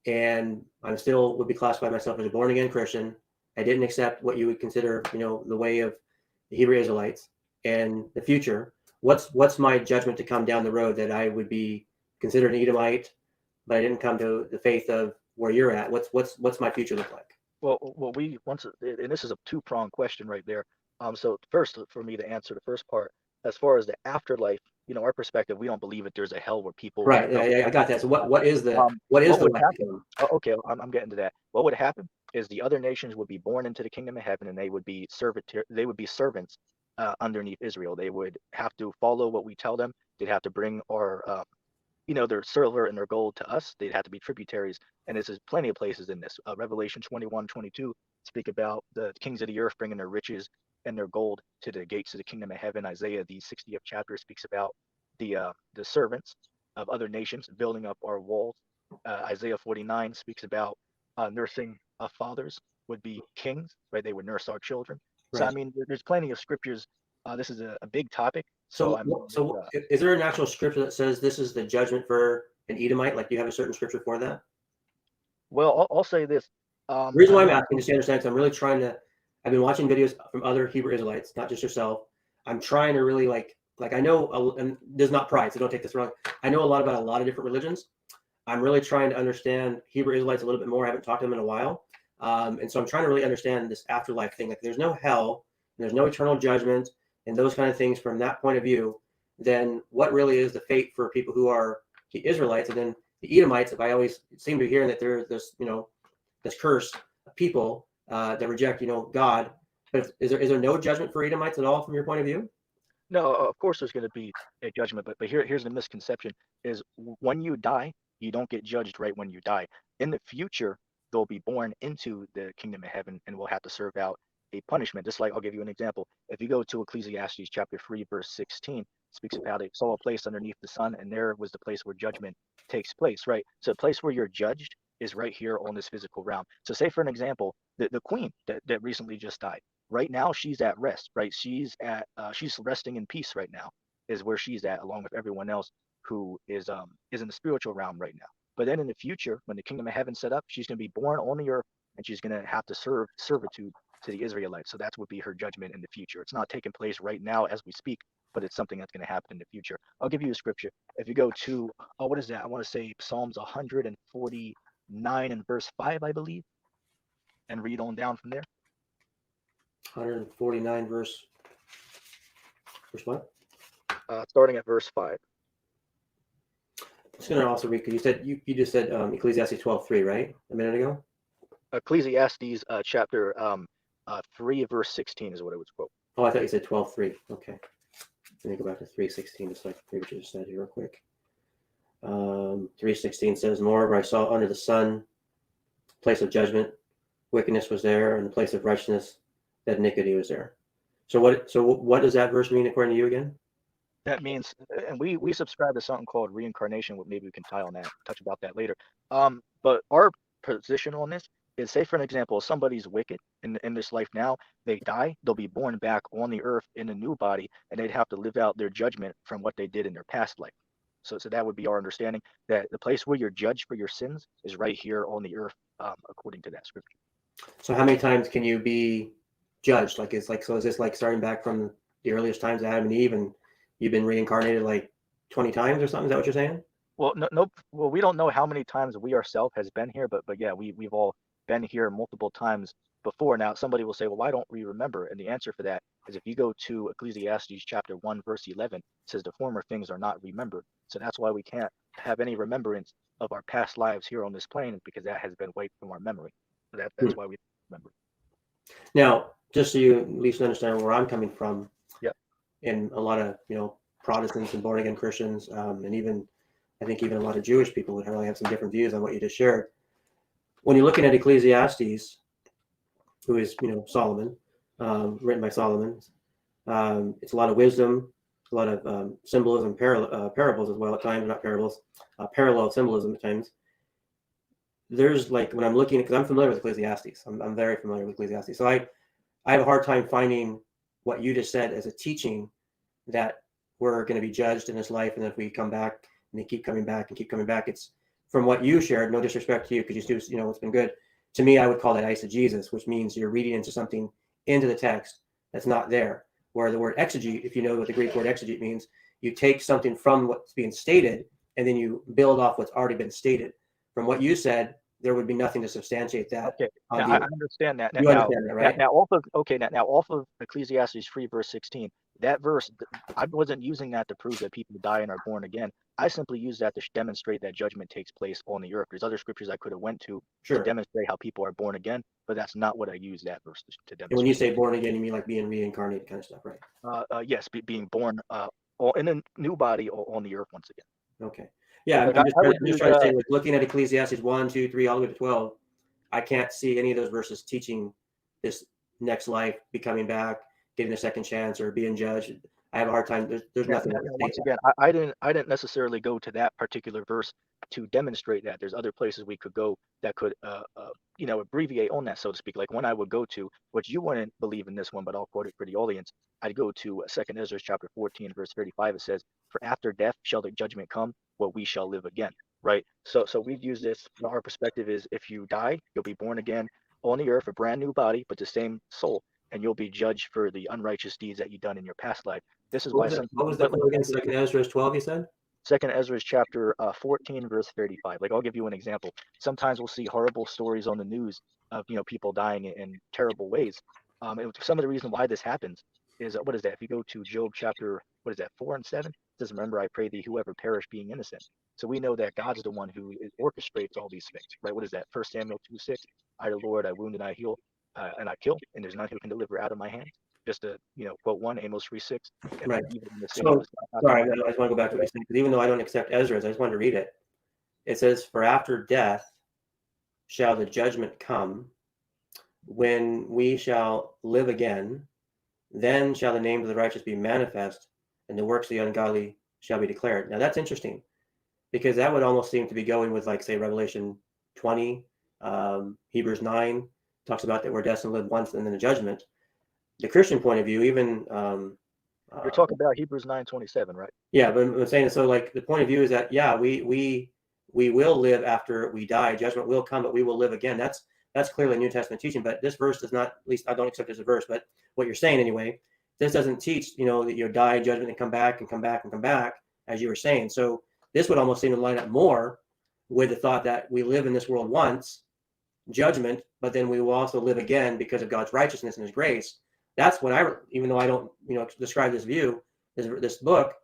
and I'm still would be classified myself as a born again Christian. I didn't accept what you would consider, the way of the Hebrew Israelites and the future. What's my judgment to come down the road that I would be considered an Edomite, but I didn't come to the faith of where you're at? What's my future look like? Well, we once, and this is a two-pronged question right there. So first, for me to answer the first part, as far as the afterlife, our perspective, we don't believe that there's a hell where people Right. go. Yeah, I got that. So what is What the would life to happen? come? Okay, I'm getting to that. What would happen is the other nations would be born into the kingdom of heaven, and they would be servants underneath Israel. They would have to follow what we tell them. They'd have to bring our their silver and their gold to us, they'd have to be tributaries. And this is plenty of places in this. Revelation 21:22 speak about the kings of the earth bringing their riches and their gold to the gates of the kingdom of heaven. Isaiah, the 60th chapter, speaks about the servants of other nations building up our walls. Isaiah 49 speaks about nursing fathers would be kings, right? They would nurse our children. So, I Right. mean, there's plenty of scriptures. This is a big topic. So, I mean, Is there an actual scripture that says this is the judgment for an Edomite? Like, do you have a certain scripture for that? well, I'll say this. The reason why I I'm mean, asking, just to understand, because I'm really trying to. I've been watching videos from other Hebrew Israelites, not just yourself. I'm trying to really like I know, and there's not pride, so don't take this wrong. I know a lot about a lot of different religions. I'm really trying to understand Hebrew Israelites a little bit more. I haven't talked to them in a while, and so I'm trying to really understand this afterlife thing. Like, there's no hell, there's no eternal judgment, and those kind of things from that point of view. Then what really is the fate for people who are the Israelites, and then the Edomites? If I always seem to be hearing that there's this, this curse of people that reject, God. But is there no judgment for Edomites at all from your point of view? no, of course there's going to be a judgment, but here's the misconception: is when you die, you don't get judged right when you die. In the future, they'll be born into the kingdom of heaven and will have to serve out a punishment. Just like, I'll give you an example. If you go to Ecclesiastes chapter 3, verse 16, it speaks about it saw a place underneath the sun, and there was the place where judgment takes place, right? So the place where you're judged is right here on this physical realm. So say, for an example, the queen that recently just died. Right now, she's at rest, right? She's resting in peace right now, is where she's at, along with everyone else who is in the spiritual realm right now. But then in the future, when the kingdom of heaven set up, she's going to be born on the earth, and she's going to have to serve servitude to the Israelites. So that would be her judgment in the future. It's not taking place right now as we speak, but it's something that's going to happen in the future. I'll give you a scripture. If you go to, what is that? I want to say Psalms 149 and verse 5, I believe, and read on down from there. 149 verse what? Starting at verse 5. I'm just going to also read, because you just said Ecclesiastes 12:3, right? A minute ago? Ecclesiastes chapter 3, verse 16 is what it was quote. Oh, I thought you said 12:3. Okay. Let me go back to 3:16, just like read what you just said here real quick. 3:16 says, moreover, I saw under the sun, place of judgment, wickedness was there, and the place of righteousness, that iniquity was there. So what does that verse mean according to you again? That means, and we subscribe to something called reincarnation. Maybe we can touch about that later. But our position on this is, say for an example, somebody's wicked in this life now, they die, they'll be born back on the earth in a new body, and they'd have to live out their judgment from what they did in their past life. So that would be our understanding, that the place where you're judged for your sins is right here on the earth, according to that scripture. So how many times can you be judged? Is this like starting back from the earliest times of Adam and Eve, and you've been reincarnated like 20 times or something? Is that what you're saying? Well, no. Well, we don't know how many times we ourselves has been here, but yeah, we've all been here multiple times before. Now, somebody will say, well, why don't we remember? And the answer for that is, if you go to Ecclesiastes chapter 1, verse 11, it says the former things are not remembered. So that's why we can't have any remembrance of our past lives here on this plane, because that has been wiped from our memory. So that's why we remember. Now, just so you at least understand where I'm coming from, yeah, in a lot of Protestants and born again Christians, and even I think even a lot of Jewish people would really have some different views on what you just shared. When you're looking at Ecclesiastes, who is Solomon, written by Solomon, it's a lot of wisdom, a lot of symbolism, parables as well at times, not parables, parallel symbolism at times. There's when I'm looking, because I'm familiar with Ecclesiastes, I'm very familiar with Ecclesiastes, so I have a hard time finding what you just said as a teaching that we're going to be judged in this life, and if we come back, and they keep coming back and keep coming back. It's from what you shared, no disrespect to you, because you do, it's been good. To me, I would call that eisegesis, which means you're reading into something into the text that's not there. Where the word exegete, if you know what the Greek word exegete means, you take something from what's being stated, and then you build off what's already been stated. From what you said, there would be nothing to substantiate that. Okay, now, I understand that. You understand that, right? Now off of Ecclesiastes 3, verse 16, that verse, I wasn't using that to prove that people die and are born again. I simply used that to demonstrate that judgment takes place on the earth. There's other scriptures I could have went to demonstrate how people are born again, but that's not what I use that verse to demonstrate. And when you say born again, you mean like being reincarnated kind of stuff, right? Yes, being born in a new body on the earth once again. Okay. Yeah, Like I'm just I trying, would I'm just use trying to say, like, looking at Ecclesiastes 1, 2, 3, all the way to 12, I can't see any of those verses teaching this next life, be coming back, getting a second chance, or being judged. I have a hard time. There's nothing that would now, say once that. again, I didn't necessarily go to that particular verse to demonstrate that. There's other places we could go that could abbreviate on that, so to speak. Like one I would go to, which you wouldn't believe in this one, but I'll quote it for the audience. I'd go to Second Ezra chapter 14, verse 35. It says, "For after death shall the judgment come, where we shall live again." Right. So we've used this. Our perspective is if you die, you'll be born again on the earth, a brand new body, but the same soul, and you'll be judged for the unrighteous deeds that you've done in your past life. This is What why was it? some What people, was the quote again? Second Ezra 12, you said? Second Ezra chapter 14, verse 35. Like I'll give you an example. Sometimes we'll see horrible stories on the news of people dying in terrible ways. Some of the reason why this happens is what is that? If you go to Job chapter, what is that, 4 and 7? It says, "Remember, I pray thee, whoever perish being innocent." So we know that God's the one who orchestrates all these things, right? What is that? 1 Samuel 2:6. "I, the Lord, I wound and I heal, and I kill, and there's none who can deliver out of my hand." Just to quote one, Amos 3:6. If Right. evil in the city So, was not sorry, condemned. I just want to go back to what you said, because even though I don't accept Ezra's, I just wanted to read it. It says, "For after death shall the judgment come, when we shall live again. Then shall the names of the righteous be manifest, and the works of the ungodly shall be declared." Now that's interesting, because that would almost seem to be going with, like, say, Revelation 20, Hebrews 9 talks about that we're destined to live once and then the judgment. The Christian point of view, even You're uh, talking about Hebrews 9:27, right? yeah, but I'm saying, so, like, the point of view is that, yeah, we will live after we die. Judgment will come, but we will live again. That's clearly New Testament teaching. But this verse does not. At least I don't accept it as a verse. But what you're saying anyway, this doesn't teach, that you die, judgment, and come back and come back and come back, as you were saying. So this would almost seem to line up more with the thought that we live in this world once, judgment, but then we will also live again because of God's righteousness and His grace. That's what even though I don't, describe this view, this book,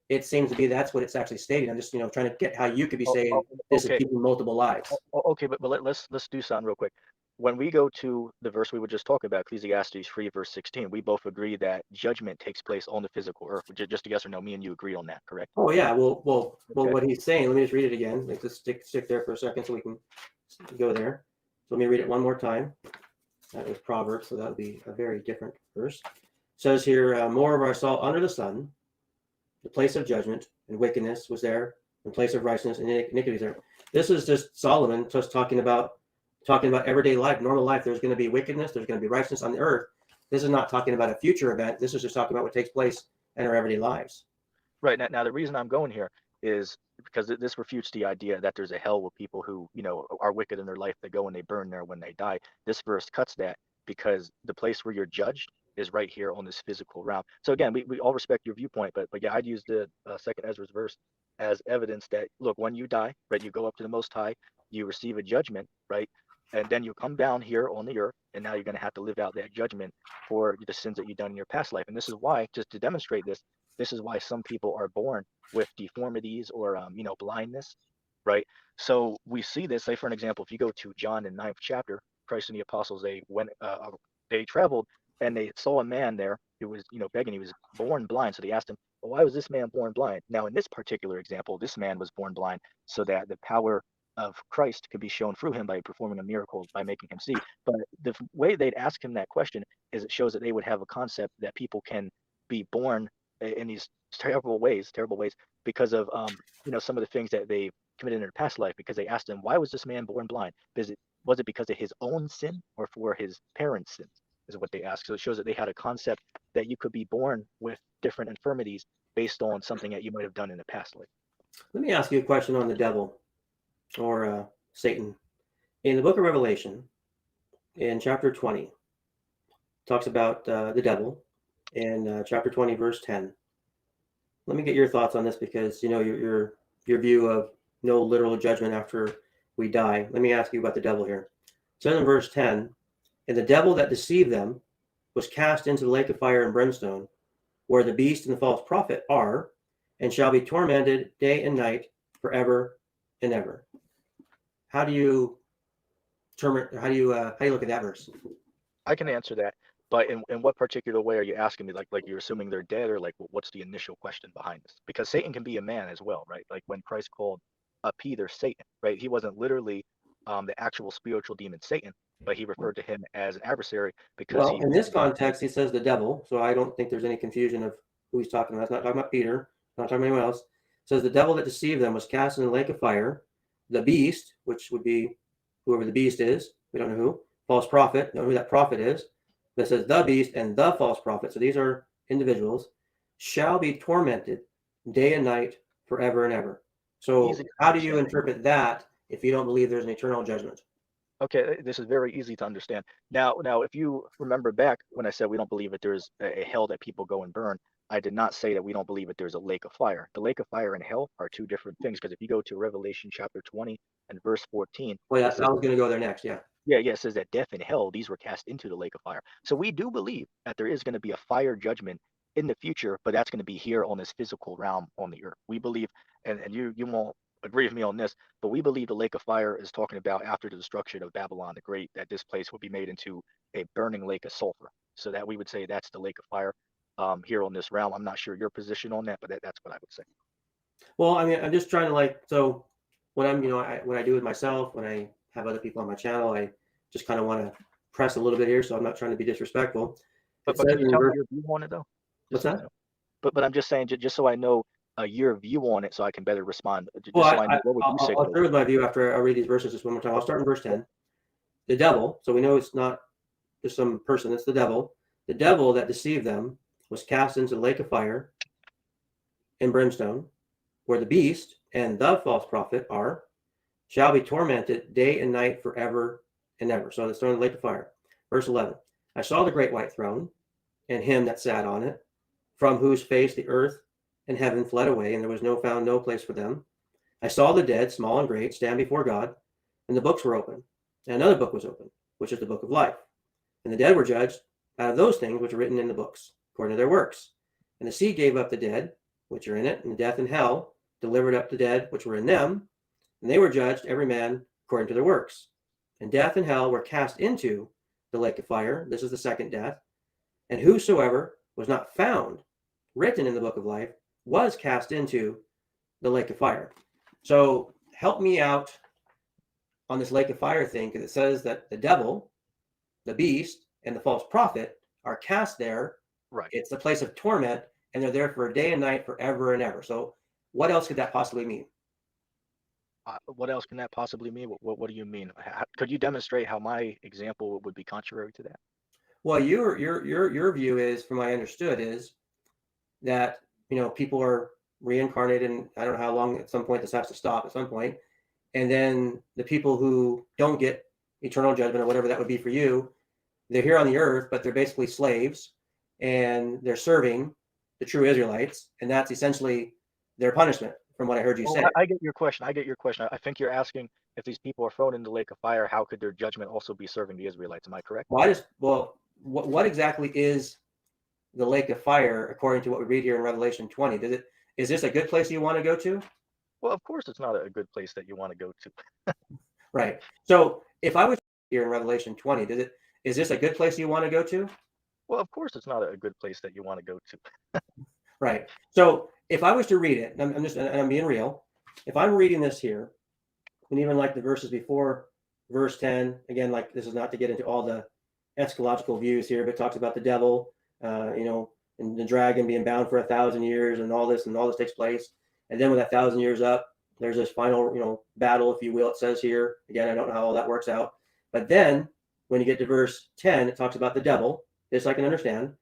it seems to be that's what it's actually stating. I'm just, trying to get how you could be saying this is Okay. keeping multiple lives. Okay, but let's do something real quick. When we go to the verse we were just talking about, Ecclesiastes 3, verse 16, we both agree that judgment takes place on the physical earth. Just a yes or no, me and you agree on that, correct? Oh yeah, well, Okay. what he's saying. Let me just read it again. Like, just stick there for a second so we can go there. So let me read it one more time. That was Proverbs, so that would be a very different verse. It says here, "Moreover, I saw under the sun the place of judgment, and wickedness was there, and place of righteousness and iniquity there." This is just Solomon just talking about everyday life, normal life. There's going to be wickedness, there's going to be righteousness on the earth. This is not talking about a future event. This is just talking about what takes place in our everyday lives. Right. Now the reason I'm going here is because this refutes the idea that there's a hell with people who, are wicked in their life. They go and they burn there when they die. This verse cuts that because the place where you're judged is right here on this physical realm. So again, we all respect your viewpoint, but yeah, I'd use the second Ezra's verse as evidence that look, when you die, right, you go up to the Most High, you receive a judgment, right, and then you come down here on the earth, and now you're going to have to live out that judgment for the sins that you've done in your past life. And this is why, just to demonstrate this, this is why some people are born with deformities or blindness, right? So we see this. Say for an example, if you go to John in 9th chapter, Christ and the apostles they traveled and they saw a man there who was begging. He was born blind, so they asked him, "Well, why was this man born blind?" Now in this particular example, this man was born blind so that the power of Christ could be shown through him by performing a miracle by making him see. But the way they'd ask him that question is it shows that they would have a concept that people can be born in these terrible ways because of some of the things that they committed in their past life. Because they asked him, why was this man born blind? Was it because of his own sin or for his parents' sins? Is what they asked. So it shows that they had a concept that you could be born with different infirmities based on something that you might have done in the past life. Let me ask you a question on the devil, or Satan. In the book of Revelation, in chapter 20, talks about the devil in chapter 20, verse 10. Let me get your thoughts on this, because your view of no literal judgment after we die. Let me ask you about the devil here. It says in verse 10, "And the devil that deceived them was cast into the lake of fire and brimstone, where the beast and the false prophet are, and shall be tormented day and night forever and ever." How do you how do you look at that verse? I can answer that, but in what particular way are you asking me? Like you're assuming they're dead, or like what's the initial question behind this? Because Satan can be a man as well, right? Like when Christ called Peter Satan, right? He wasn't literally the actual spiritual demon Satan, but he referred to him as an adversary because Well, he in this hosted him. context, he says the devil, so I don't think there's any confusion of who he's talking about. It's not talking about Peter, not talking about anyone else. It says the devil that deceived them was cast in the lake of fire. The beast, which would be whoever the beast is, we don't know who, false prophet, don't know who that prophet is. But it says the beast and the false prophet, so these are individuals, shall be tormented day and night forever and ever. So Easy to how do you understand. interpret that if you don't believe there's an eternal judgment? Okay, this is very easy to understand. Now, if you remember back when I said we don't believe that there's a hell that people go and burn, I did not say that we don't believe that there's a lake of fire. The lake of fire and hell are two different things. Because if you go to Revelation chapter 20 and verse 14, Well, it yeah, says, I was going to go there next. Yeah. yeah, it says that death and hell, these were cast into the lake of fire. So we do believe that there is going to be a fire judgment in the future, but that's going to be here on this physical realm on the earth. We believe, and you won't agree with me on this, but we believe the lake of fire is talking about after the destruction of Babylon the Great, that this place will be made into a burning lake of sulfur. So that we would say that's the lake of fire here on this realm. I'm not sure your position on that, but that's what I would say. Well, I mean, I'm just trying to so when I'm, what I do with myself, when I have other people on my channel, I just kind of want to press a little bit here. So I'm not trying to be disrespectful. It But says can you in tell me verse, your view on it though? what's Just so I that? know. But I'm just saying, just so I know your view on it, so I can better respond. Well, Just so I know, what would you say to I'll it? share with my view after I read these verses just one more time. I'll start in verse 10. The devil, so we know it's not just some person, it's the devil. The devil that deceived them was cast into the lake of fire and brimstone, where the beast and the false prophet are, shall be tormented day and night forever and ever. So it's thrown in the lake of fire. Verse 11. I saw the great white throne and him that sat on it, from whose face the earth and heaven fled away, and there was found no place for them. I saw the dead, small and great, stand before God, and the books were open. And another book was open, which is the book of life. And the dead were judged out of those things which are written in the books, according to their works. And the sea gave up the dead, which are in it, and death and hell delivered up the dead, which were in them, and they were judged, every man according to their works. And death and hell were cast into the lake of fire. This is the second death. And whosoever was not found written in the book of life was cast into the lake of fire. So help me out on this lake of fire thing, because it says that the devil, the beast, and the false prophet are cast there. Right. It's a place of torment, and they're there for a day and night forever and ever. So what else could that possibly mean? What else can that possibly mean? What do you mean? Could you demonstrate how my example would be contrary to that? Well, your view is, from what I understood, is that people are reincarnated, and I don't know how long. At some point, this has to stop. At some point, and then the people who don't get eternal judgment or whatever that would be for you, they're here on the earth, but they're basically slaves, and they're serving the true Israelites, and that's essentially their punishment, from what I heard you say. I get your question. I think you're asking, if these people are thrown in the lake of fire, how could their judgment also be serving the Israelites? Am I correct? What exactly is the lake of fire according to what we read here in Revelation 20? Is this a good place you want to go to? Well, of course, it's not a good place that you want to go to. Right. So if I was here in Revelation 20, is this a good place you want to go to? Well, of course, it's not a good place that you want to go to. Right. So if I was to read it, and I'm being real, if I'm reading this here, and even like the verses before verse 10, again, like this is not to get into all the eschatological views here, but it talks about the devil, and the dragon being bound for 1,000 years, and all this takes place. And then with 1,000 years up, there's this final, battle, if you will, it says here. Again, I don't know how all that works out. But then when you get to verse 10, it talks about the devil. This I can understand.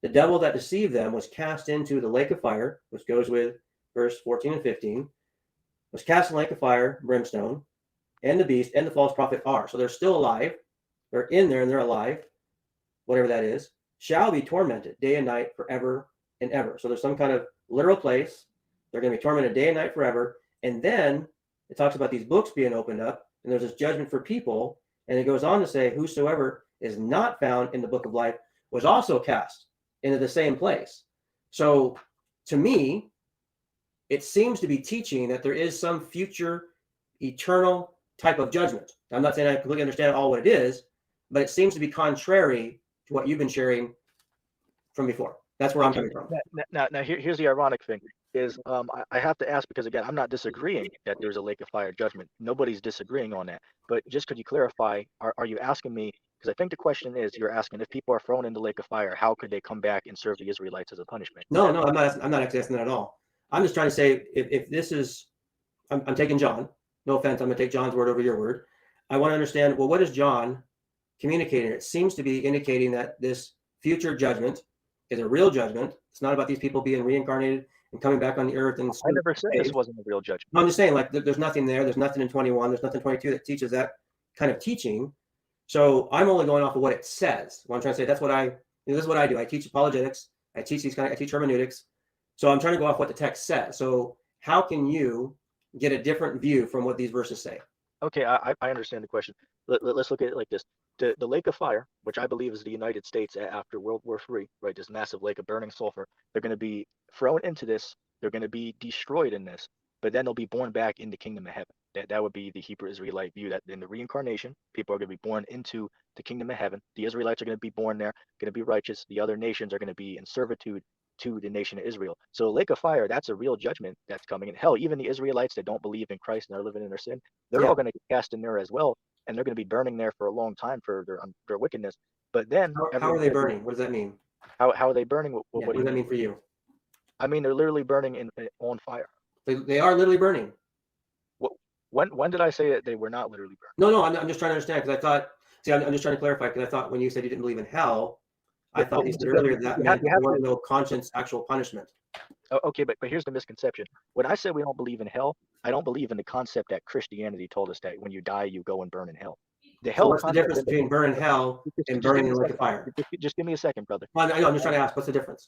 The devil that deceived them was cast into the lake of fire, which goes with verse 14 and 15, was cast in the lake of fire, brimstone, and the beast and the false prophet are. So they're still alive. They're in there and they're alive, whatever that is, shall be tormented day and night forever and ever. So there's some kind of literal place. They're going to be tormented day and night forever. And then it talks about these books being opened up, and there's this judgment for people. And it goes on to say, whosoever is not found in the book of life was also cast into the same place. So to me, it seems to be teaching that there is some future eternal type of judgment. I'm not saying I completely understand all what it is, but it seems to be contrary to what you've been sharing from before. That's where I'm Okay. coming from. Now here's the ironic thing is I have to ask because again I'm not disagreeing that there's a lake of fire judgment. Nobody's disagreeing on that. But just could you clarify? Are you asking me? Because I think the question is you're asking if people are thrown in the lake of fire, how could they come back and serve the Israelites as a punishment? No, no, I'm not actually asking that at all. I'm just trying to say if this is, I'm taking John. No offense, I'm going to take John's word over your word. I want to understand. Well, what is John communicating? It seems to be indicating that this future judgment is a real judgment. It's not about these people being reincarnated and coming back on the earth and I never said this wasn't a real judgment. I'm just saying, like, there's nothing there. There's nothing in 21. There's nothing in 22 that teaches that kind of teaching. So I'm only going off of what it says. What I'm trying to say, that's what this is what I do. I teach apologetics. I teach I teach hermeneutics. So I'm trying to go off what the text says. So how can you get a different view from what these verses say? Okay, I understand the question. Let's look at it like this. The lake of fire, which I believe is the United States after World War III, right? This massive lake of burning sulfur. They're going to be thrown into this. They're going to be destroyed in this, but then they'll be born back in the kingdom of heaven. That would be the Hebrew Israelite view that in the reincarnation, people are going to be born into the kingdom of heaven. The Israelites are going to be born there, going to be righteous. The other nations are going to be in servitude to the nation of Israel. So the lake of fire, that's a real judgment that's coming. And hell, even the Israelites that don't believe in Christ and are living in their sin, they're all going to get cast in there as well. And they're going to be burning there for a long time for their wickedness. But then how are they burning? What does that mean? How are they burning? What does that mean for you? I mean, they're literally burning on fire. They are literally burning. When did I say that they were not literally burning? No, I'm just trying to understand because I thought, I'm just trying to clarify because I thought when you said you didn't believe in hell, I thought you said earlier that meant there was no conscience, actual punishment. Okay, but here's the misconception. When I said we don't believe in hell, I don't believe in the concept that Christianity told us that when you die, you go and burn in hell. So what's the difference between burn in hell and burning in the lake of fire? Just give me a second, brother. Well, I know, I'm just trying to ask, what's the difference?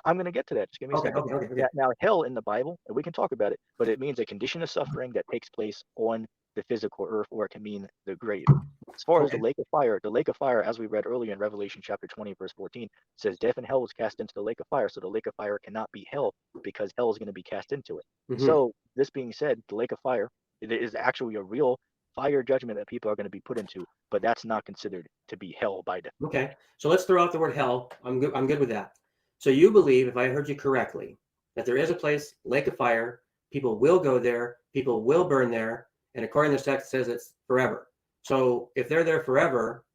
I'm going to get to that. Just give me a second. Okay. Now, hell in the Bible, and we can talk about it, but it means a condition of suffering that takes place on the physical earth, or it can mean the grave. As far as the lake of fire, as we read earlier in Revelation chapter 20, verse 14, says death and hell was cast into the lake of fire. So the lake of fire cannot be hell because hell is going to be cast into it. Mm-hmm. So this being said, the lake of fire is actually a real fire judgment that people are going to be put into, but that's not considered to be hell by definition. Okay, so let's throw out the word hell. I'm good with that. So you believe, if I heard you correctly, that there is a place, lake of fire, people will go there, people will burn there, and according to this text, it says it's forever. So if they're there forever,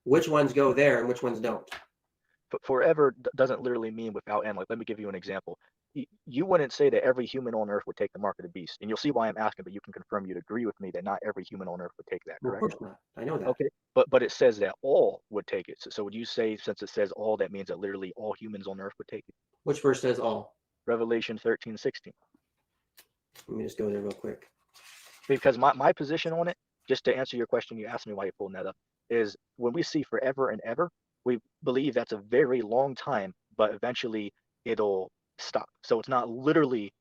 which ones go there and which ones don't? But forever doesn't literally mean without end. Like, let me give you an example. You wouldn't say that every human on earth would take the mark of the beast, and you'll see why I'm asking. But you can confirm you'd agree with me that not every human on earth would take that. Correct? Well, of course not. I know that. Okay, but it says that all would take it. So would you say, since it says all, that means that literally all humans on earth would take it? Which verse says all? Revelation 13:16. Let me just go there real quick. Because my position on it, just to answer your question, you asked me why you're pulling that up, is when we see forever and ever, we believe that's a very long time, but eventually it'll stop. So it's not literally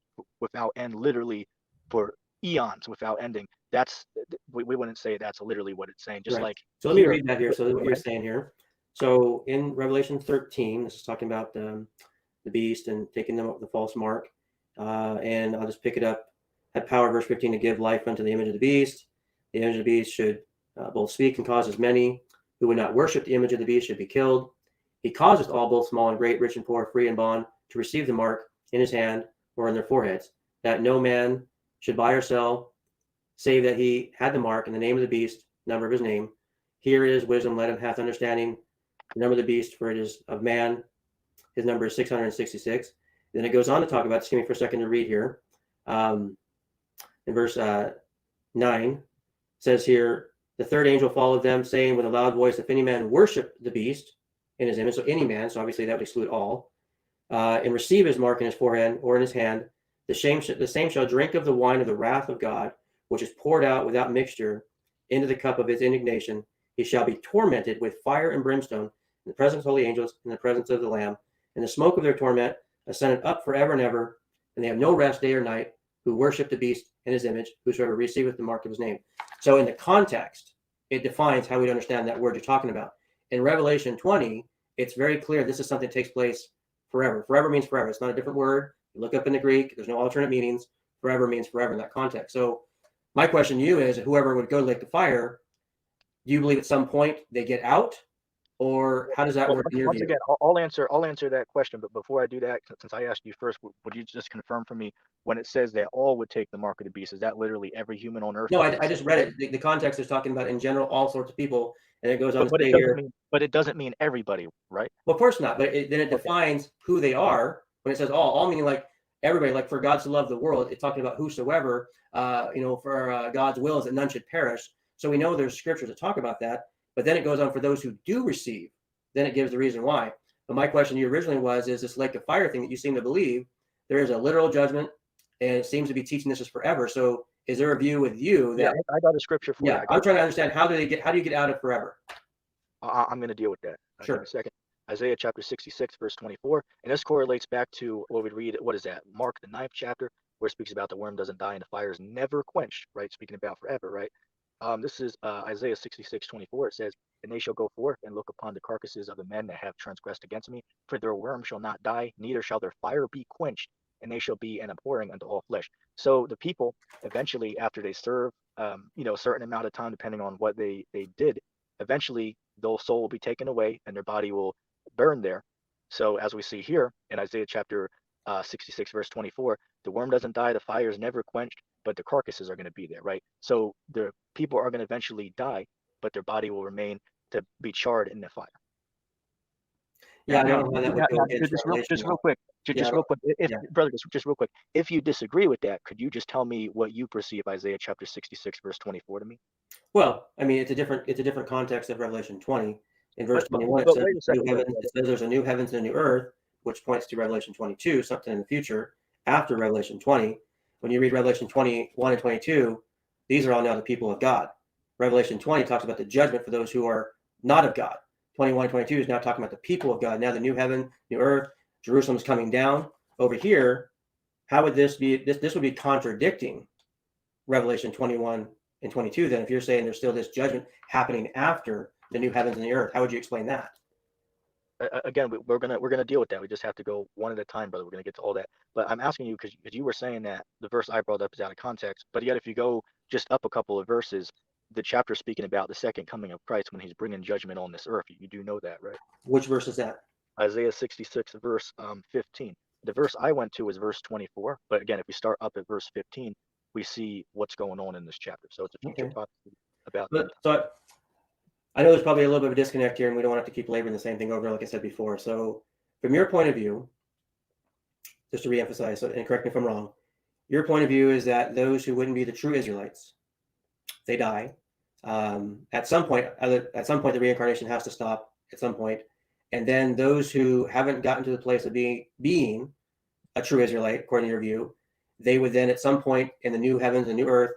without end, literally for eons without ending. We wouldn't say that's literally what it's saying. Just like so, let me read that here. So what you're saying here. So in Revelation 13, this is talking about the beast and taking them up the false mark. And I'll just pick it up. Had power, verse 15, to give life unto the image of the beast. The image of the beast should both speak and cause as many who would not worship the image of the beast should be killed. He causeth all, both small and great, rich and poor, free and bond, to receive the mark in his hand or in their foreheads, that no man should buy or sell, save that he had the mark in the name of the beast, number of his name. Here is wisdom, let him hath understanding. The number of the beast, for it is of man. His number is 666. Then it goes on to talk about, just give me for a second to read here. In verse 9, says here, the third angel followed them, saying with a loud voice, if any man worship the beast in his image, so any man, so obviously that would exclude all, and receive his mark in his forehead or in his hand, the same shall drink of the wine of the wrath of God, which is poured out without mixture into the cup of his indignation. He shall be tormented with fire and brimstone in the presence of holy angels, in the presence of the Lamb, and the smoke of their torment ascended up forever and ever, and they have no rest day or night, who worship the beast in his image, whosoever receiveth the mark of his name. So in the context, it defines how we understand that word you're talking about. In Revelation 20, it's very clear this is something that takes place forever. Forever means forever. It's not a different word. You look up in the Greek, there's no alternate meanings. Forever means forever in that context. So my question to you is, whoever would go to lake of fire, do you believe at some point they get out or how does that Well, work in your once view? again, I'll answer that question. But before I do that, since I asked you first, would you just confirm for me when it says that all would take the mark of the beast? Is that literally every human on earth? No, Because I it says just read it. The context is talking about in general all sorts of people, and it goes on to but say here. it doesn't mean everybody, right? Well, of course not, but then it Okay. defines who they are when it says all meaning like everybody, like for God to love the world, it's talking about whosoever, for God's will is that none should perish. So we know there's scriptures that talk about that, but then it goes on for those who do receive, then it gives the reason why. But my question to you originally was, is this lake of fire thing that you seem to believe, there is a literal judgment, and it seems to be teaching this is forever. So is there a view with you Yeah, that, I got a scripture for you. yeah, I'm trying to understand how do you get out of forever? I'm going to deal with that. Give me a Sure. second. Isaiah chapter 66, verse 24. And this correlates back to what we read. What is that? Mark, the 9th chapter, where it speaks about the worm doesn't die and the fire is never quenched, right? Speaking about forever, right? This is Isaiah 66:24. It says, and they shall go forth and look upon the carcasses of the men that have transgressed against me, for their worm shall not die, neither shall their fire be quenched, and they shall be an abhorring unto all flesh. So the people, eventually, after they serve, a certain amount of time, depending on what they did, eventually their soul will be taken away and their body will burn there. So as we see here in Isaiah chapter 66, verse 24, the worm doesn't die, the fire is never quenched, but the carcasses are going to be there, right? So the people are going to eventually die, but their body will remain to be charred in the fire. Yeah, I don't know how that would go against Just Revelation. real quick, Yeah, if yeah. brother, just real quick, if you disagree with that, could you just tell me what you perceive Isaiah chapter 66, verse 24 to me? Well, I mean, it's a different context of Revelation 20. In verse But, but, 21, it but says wait a new second, though, heavens. brother. It says there's a new heavens and a new earth, which points to Revelation 22, something in the future after Revelation 20. When you read Revelation 21 and 22, these are all now the people of God. Revelation 20 talks about the judgment for those who are not of God. 21 and 22 is now talking about the people of God. Now the new heaven, new earth, Jerusalem is coming down. Over here, how would this be? This would be contradicting Revelation 21 and 22, then if you're saying there's still this judgment happening after the new heavens and the earth, how would you explain that? Again, we're gonna deal with that. We just have to go one at a time, brother. We're gonna get to all that. But I'm asking you because you were saying that the verse I brought up is out of context. But yet, if you go just up a couple of verses, the chapter speaking about the second coming of Christ when He's bringing judgment on this earth. You do know that, right? Which verse is that? Isaiah 66, verse 15. The verse I went to is verse 24. But again, if we start up at verse 15, we see what's going on in this chapter. So it's a future Okay. prophecy about the But so I know there's probably a little bit of a disconnect here, and we don't have to keep laboring the same thing over, like I said before. So, from your point of view, just to reemphasize, and correct me if I'm wrong, your point of view is that those who wouldn't be the true Israelites, they die. At some point, the reincarnation has to stop at some point, and then those who haven't gotten to the place of being a true Israelite, according to your view, they would then at some point in the new heavens and new earth,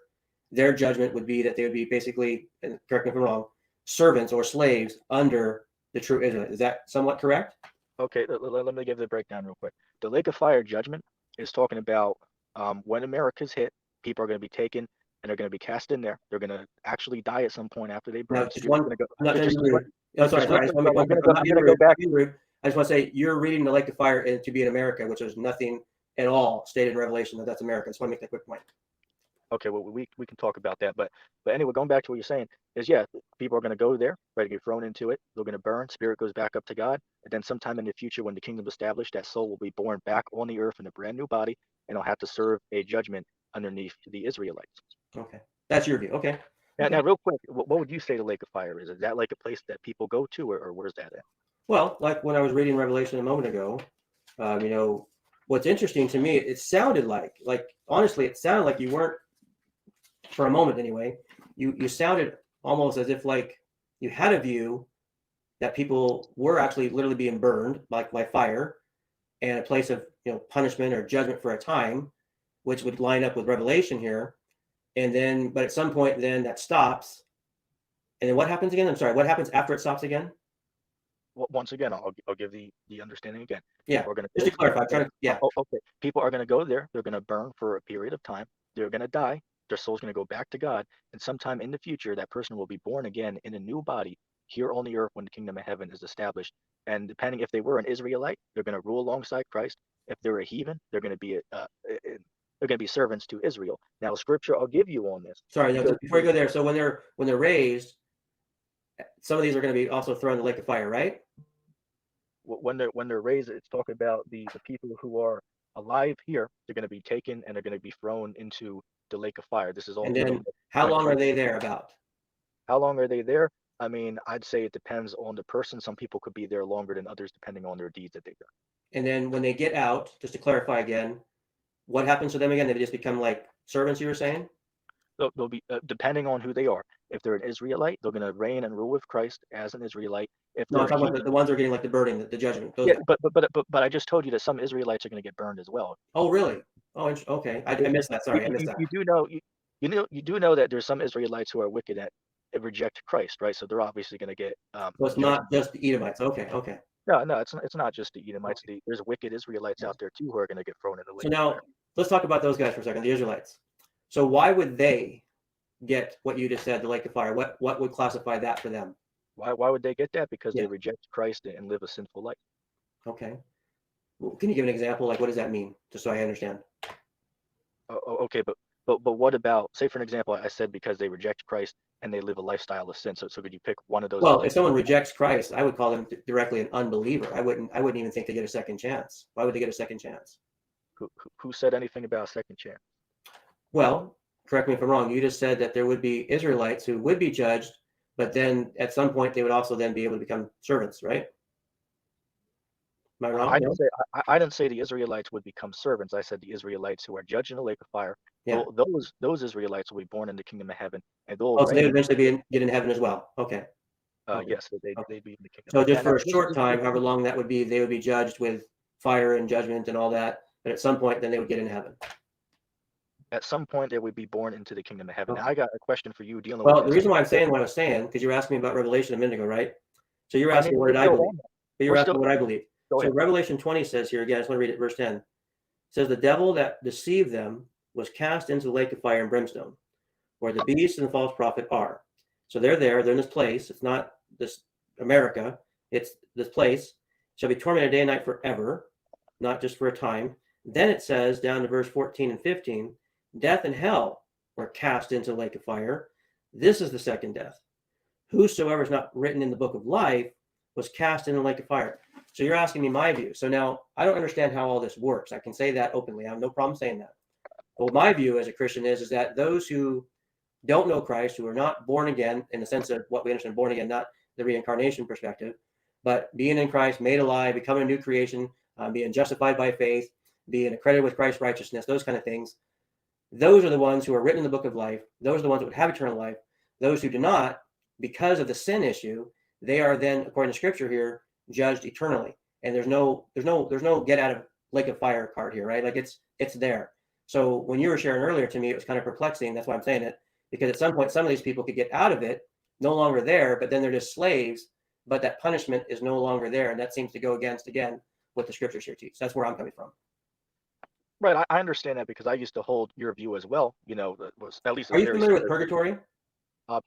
their judgment would be that they would be basically, and correct me if I'm wrong, servants or slaves under the true Israelite. Is that somewhat correct? Okay, let me give the breakdown real quick. The lake of fire judgment is talking about when America's hit, people are going to be taken and they're going to be cast in there. They're going to actually die at some point after they Now, burn. So just you're just one, going to go. I'm not trying to Just, be just, rude. Oh, sorry, just real sorry. I just quick, want to brother, be one. I'm not I'm being gonna go rude. I'm back. not being rude. I just want to say you're reading the lake of fire to be in America, which there's nothing at all stated in Revelation that that's America. I just want to make that quick point. Okay, well we can talk about that, but anyway, going back to what you're saying is yeah, people are going to go there, ready to get thrown into it. They're going to burn. Spirit goes back up to God, and then sometime in the future, when the kingdom's established, that soul will be born back on the earth in a brand new body, and it'll have to serve a judgment underneath the Israelites. Okay, that's your view. Okay. Now, Okay. now real quick, what would you say the lake of fire is? Is that like a place that people go to, or where's that at? Well, like when I was reading Revelation a moment ago, what's interesting to me, it sounded like honestly, it sounded like you weren't, for a moment anyway, you sounded almost as if like you had a view that people were actually literally being burned like by fire and a place of punishment or judgment for a time, which would line up with Revelation here. And then, but at some point, then that stops. And then what happens again? I'm sorry, what happens after it stops again? Well, once again, I'll give the understanding again. Yeah, People are going to just go. to clarify, I'm trying to, yeah. Okay. People are going to go there. They're going to burn for a period of time. They're going to die. Their soul's going to go back to God, and sometime in the future, that person will be born again in a new body here on the earth when the kingdom of heaven is established. And depending if they were an Israelite, they're going to rule alongside Christ. If they're a heathen, they're going to be servants to Israel. Now, scripture I'll give you on this Sorry, no, because before you go there, so when they're raised, some of these are going to be also thrown in the lake of fire, right? When they're raised, it's talking about the people who are alive here. They're going to be taken and they're going to be thrown into the lake of fire. This is all And dealing then with how when long are Christ. they there about? How long are they there? I mean, I'd say it depends on the person. Some people could be there longer than others, depending on their deeds that they've done. And then when they get out, just to clarify again, what happens to them again? They just become like servants, you were saying? They'll be depending on who they are. If they're an Israelite, they're going to reign and rule with Christ as an Israelite. If No, they're I'm a talking about heathen, the ones who are getting like the burning, the judgment. Those yeah, guys. but I just told you that some Israelites are going to get burned as well. Oh, really? Oh, okay. I It- missed that. Sorry, I missed that. you do know you do know that there's some Israelites who are wicked that reject Christ, right? So they're obviously going to get So it's not judgment. just the Edomites. Okay, okay. No, it's not just the Edomites. Okay. There's wicked Israelites out there too who are going to get thrown in the So lake of now fire. let's talk about those guys for a second, the Israelites. So why would they get what you just said, the lake of fire? What would classify that for them? Why would they get that? Because Yeah. they reject Christ and live a sinful life. Okay. Well, can you give an example? Like, what does that mean? Just so I understand. Okay, but what about, say for an example, I said because they reject Christ and they live a lifestyle of sin. So could you pick one of those Well, if examples? someone rejects Christ, I would call them directly an unbeliever. I wouldn't even think they get a second chance. Why would they get a second chance? Who said anything about a second chance? Well, correct me if I'm wrong. You just said that there would be Israelites who would be judged, but then at some point they would also then be able to become servants, right? Am I wrong? No? I didn't say the Israelites would become servants. I said the Israelites who are judged in the lake of fire. Yeah. Those Israelites will be born in the kingdom of heaven, and they'll Oh, so they would reign. eventually get in heaven as well. Okay. Okay. Yes, Okay. they'd be in the kingdom. So just Now for a this, short time, however long that would be, they would be judged with fire and judgment and all that. But at some point, then they would get in heaven. at some point they would be born into the kingdom of heaven. Now Okay. I got a question for you dealing with Well, the this. reason why I'm saying what I was saying, because you were asking me about Revelation a minute ago, right? So you're I mean, asking, what we're did I still believe? on that. But you're We're asking still. what I believe. Go So ahead. Revelation 20 says here, again, I just want to read it, verse 10. It says, the devil that deceived them was cast into the lake of fire and brimstone, where the beast and the false prophet are. So they're there, they're in this place. It's not this America, it's this place. Shall be tormented day and night forever, not just for a time. Then it says down to verse 14 and 15, death and hell were cast into the lake of fire. This is the second death. Whosoever is not written in the book of life was cast into the lake of fire. So you're asking me my view. So now I don't understand how all this works. I can say that openly. I have no problem saying that. But my view as a Christian is that those who don't know Christ, who are not born again in the sense of what we understand born again, not the reincarnation perspective, but being in Christ, made alive, becoming a new creation, being justified by faith, being accredited with Christ's righteousness, those kind of things. Those are the ones who are written in the book of life. Those are the ones that would have eternal life. Those who do not, because of the sin issue, they are then, according to Scripture here, judged eternally. And there's no get out of lake of fire card here, right? Like it's there. So when you were sharing earlier to me, it was kind of perplexing. That's why I'm saying it, because at some point, some of these people could get out of it, no longer there, but then they're just slaves. But that punishment is no longer there, and that seems to go against again what the Scriptures here teach. That's where I'm coming from. Right, I understand that because I used to hold your view as well. That was at least a Are you very familiar with similar. purgatory?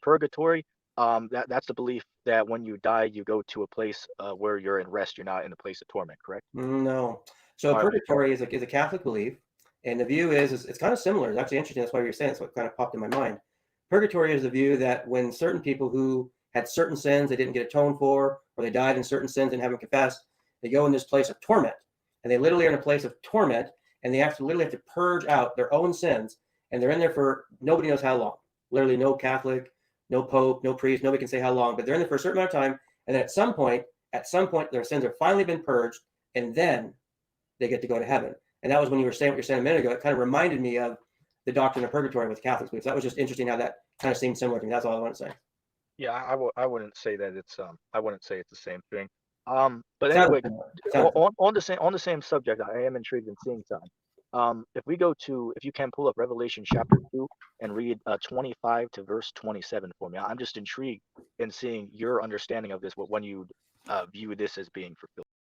Purgatory. That's the belief that when you die, you go to a place where you're in rest. You're not in a place of torment. Correct? No. So All right. Well, purgatory is a Catholic belief, and the view is it's kind of similar. It's actually interesting. That's why you're saying it's what kind of popped in my mind. Purgatory is the view that when certain people who had certain sins they didn't get atoned for, or they died in certain sins and haven't confessed, they go in this place of torment, and they literally are in a place of torment, and they literally have to purge out their own sins, and they're in there for nobody knows how long. Literally, no Catholic, no Pope, no priest, nobody can say how long, but they're in there for a certain amount of time, and then at some point, their sins have finally been purged, and then they get to go to heaven. And that was when you were saying what you're saying a minute ago. It kind of reminded me of the doctrine of purgatory with Catholics beliefs. That was just interesting how that kind of seemed similar to me. That's all I want to say. yeah, I wouldn't say that I wouldn't say it's the same thing. But Sounded anyway, similar. Sounded similar. on the same subject, I am intrigued in seeing time. If you can pull up Revelation chapter 2 and read 25 to verse 27 for me. I'm just intrigued in seeing your understanding of this. When you view this as being fulfilled.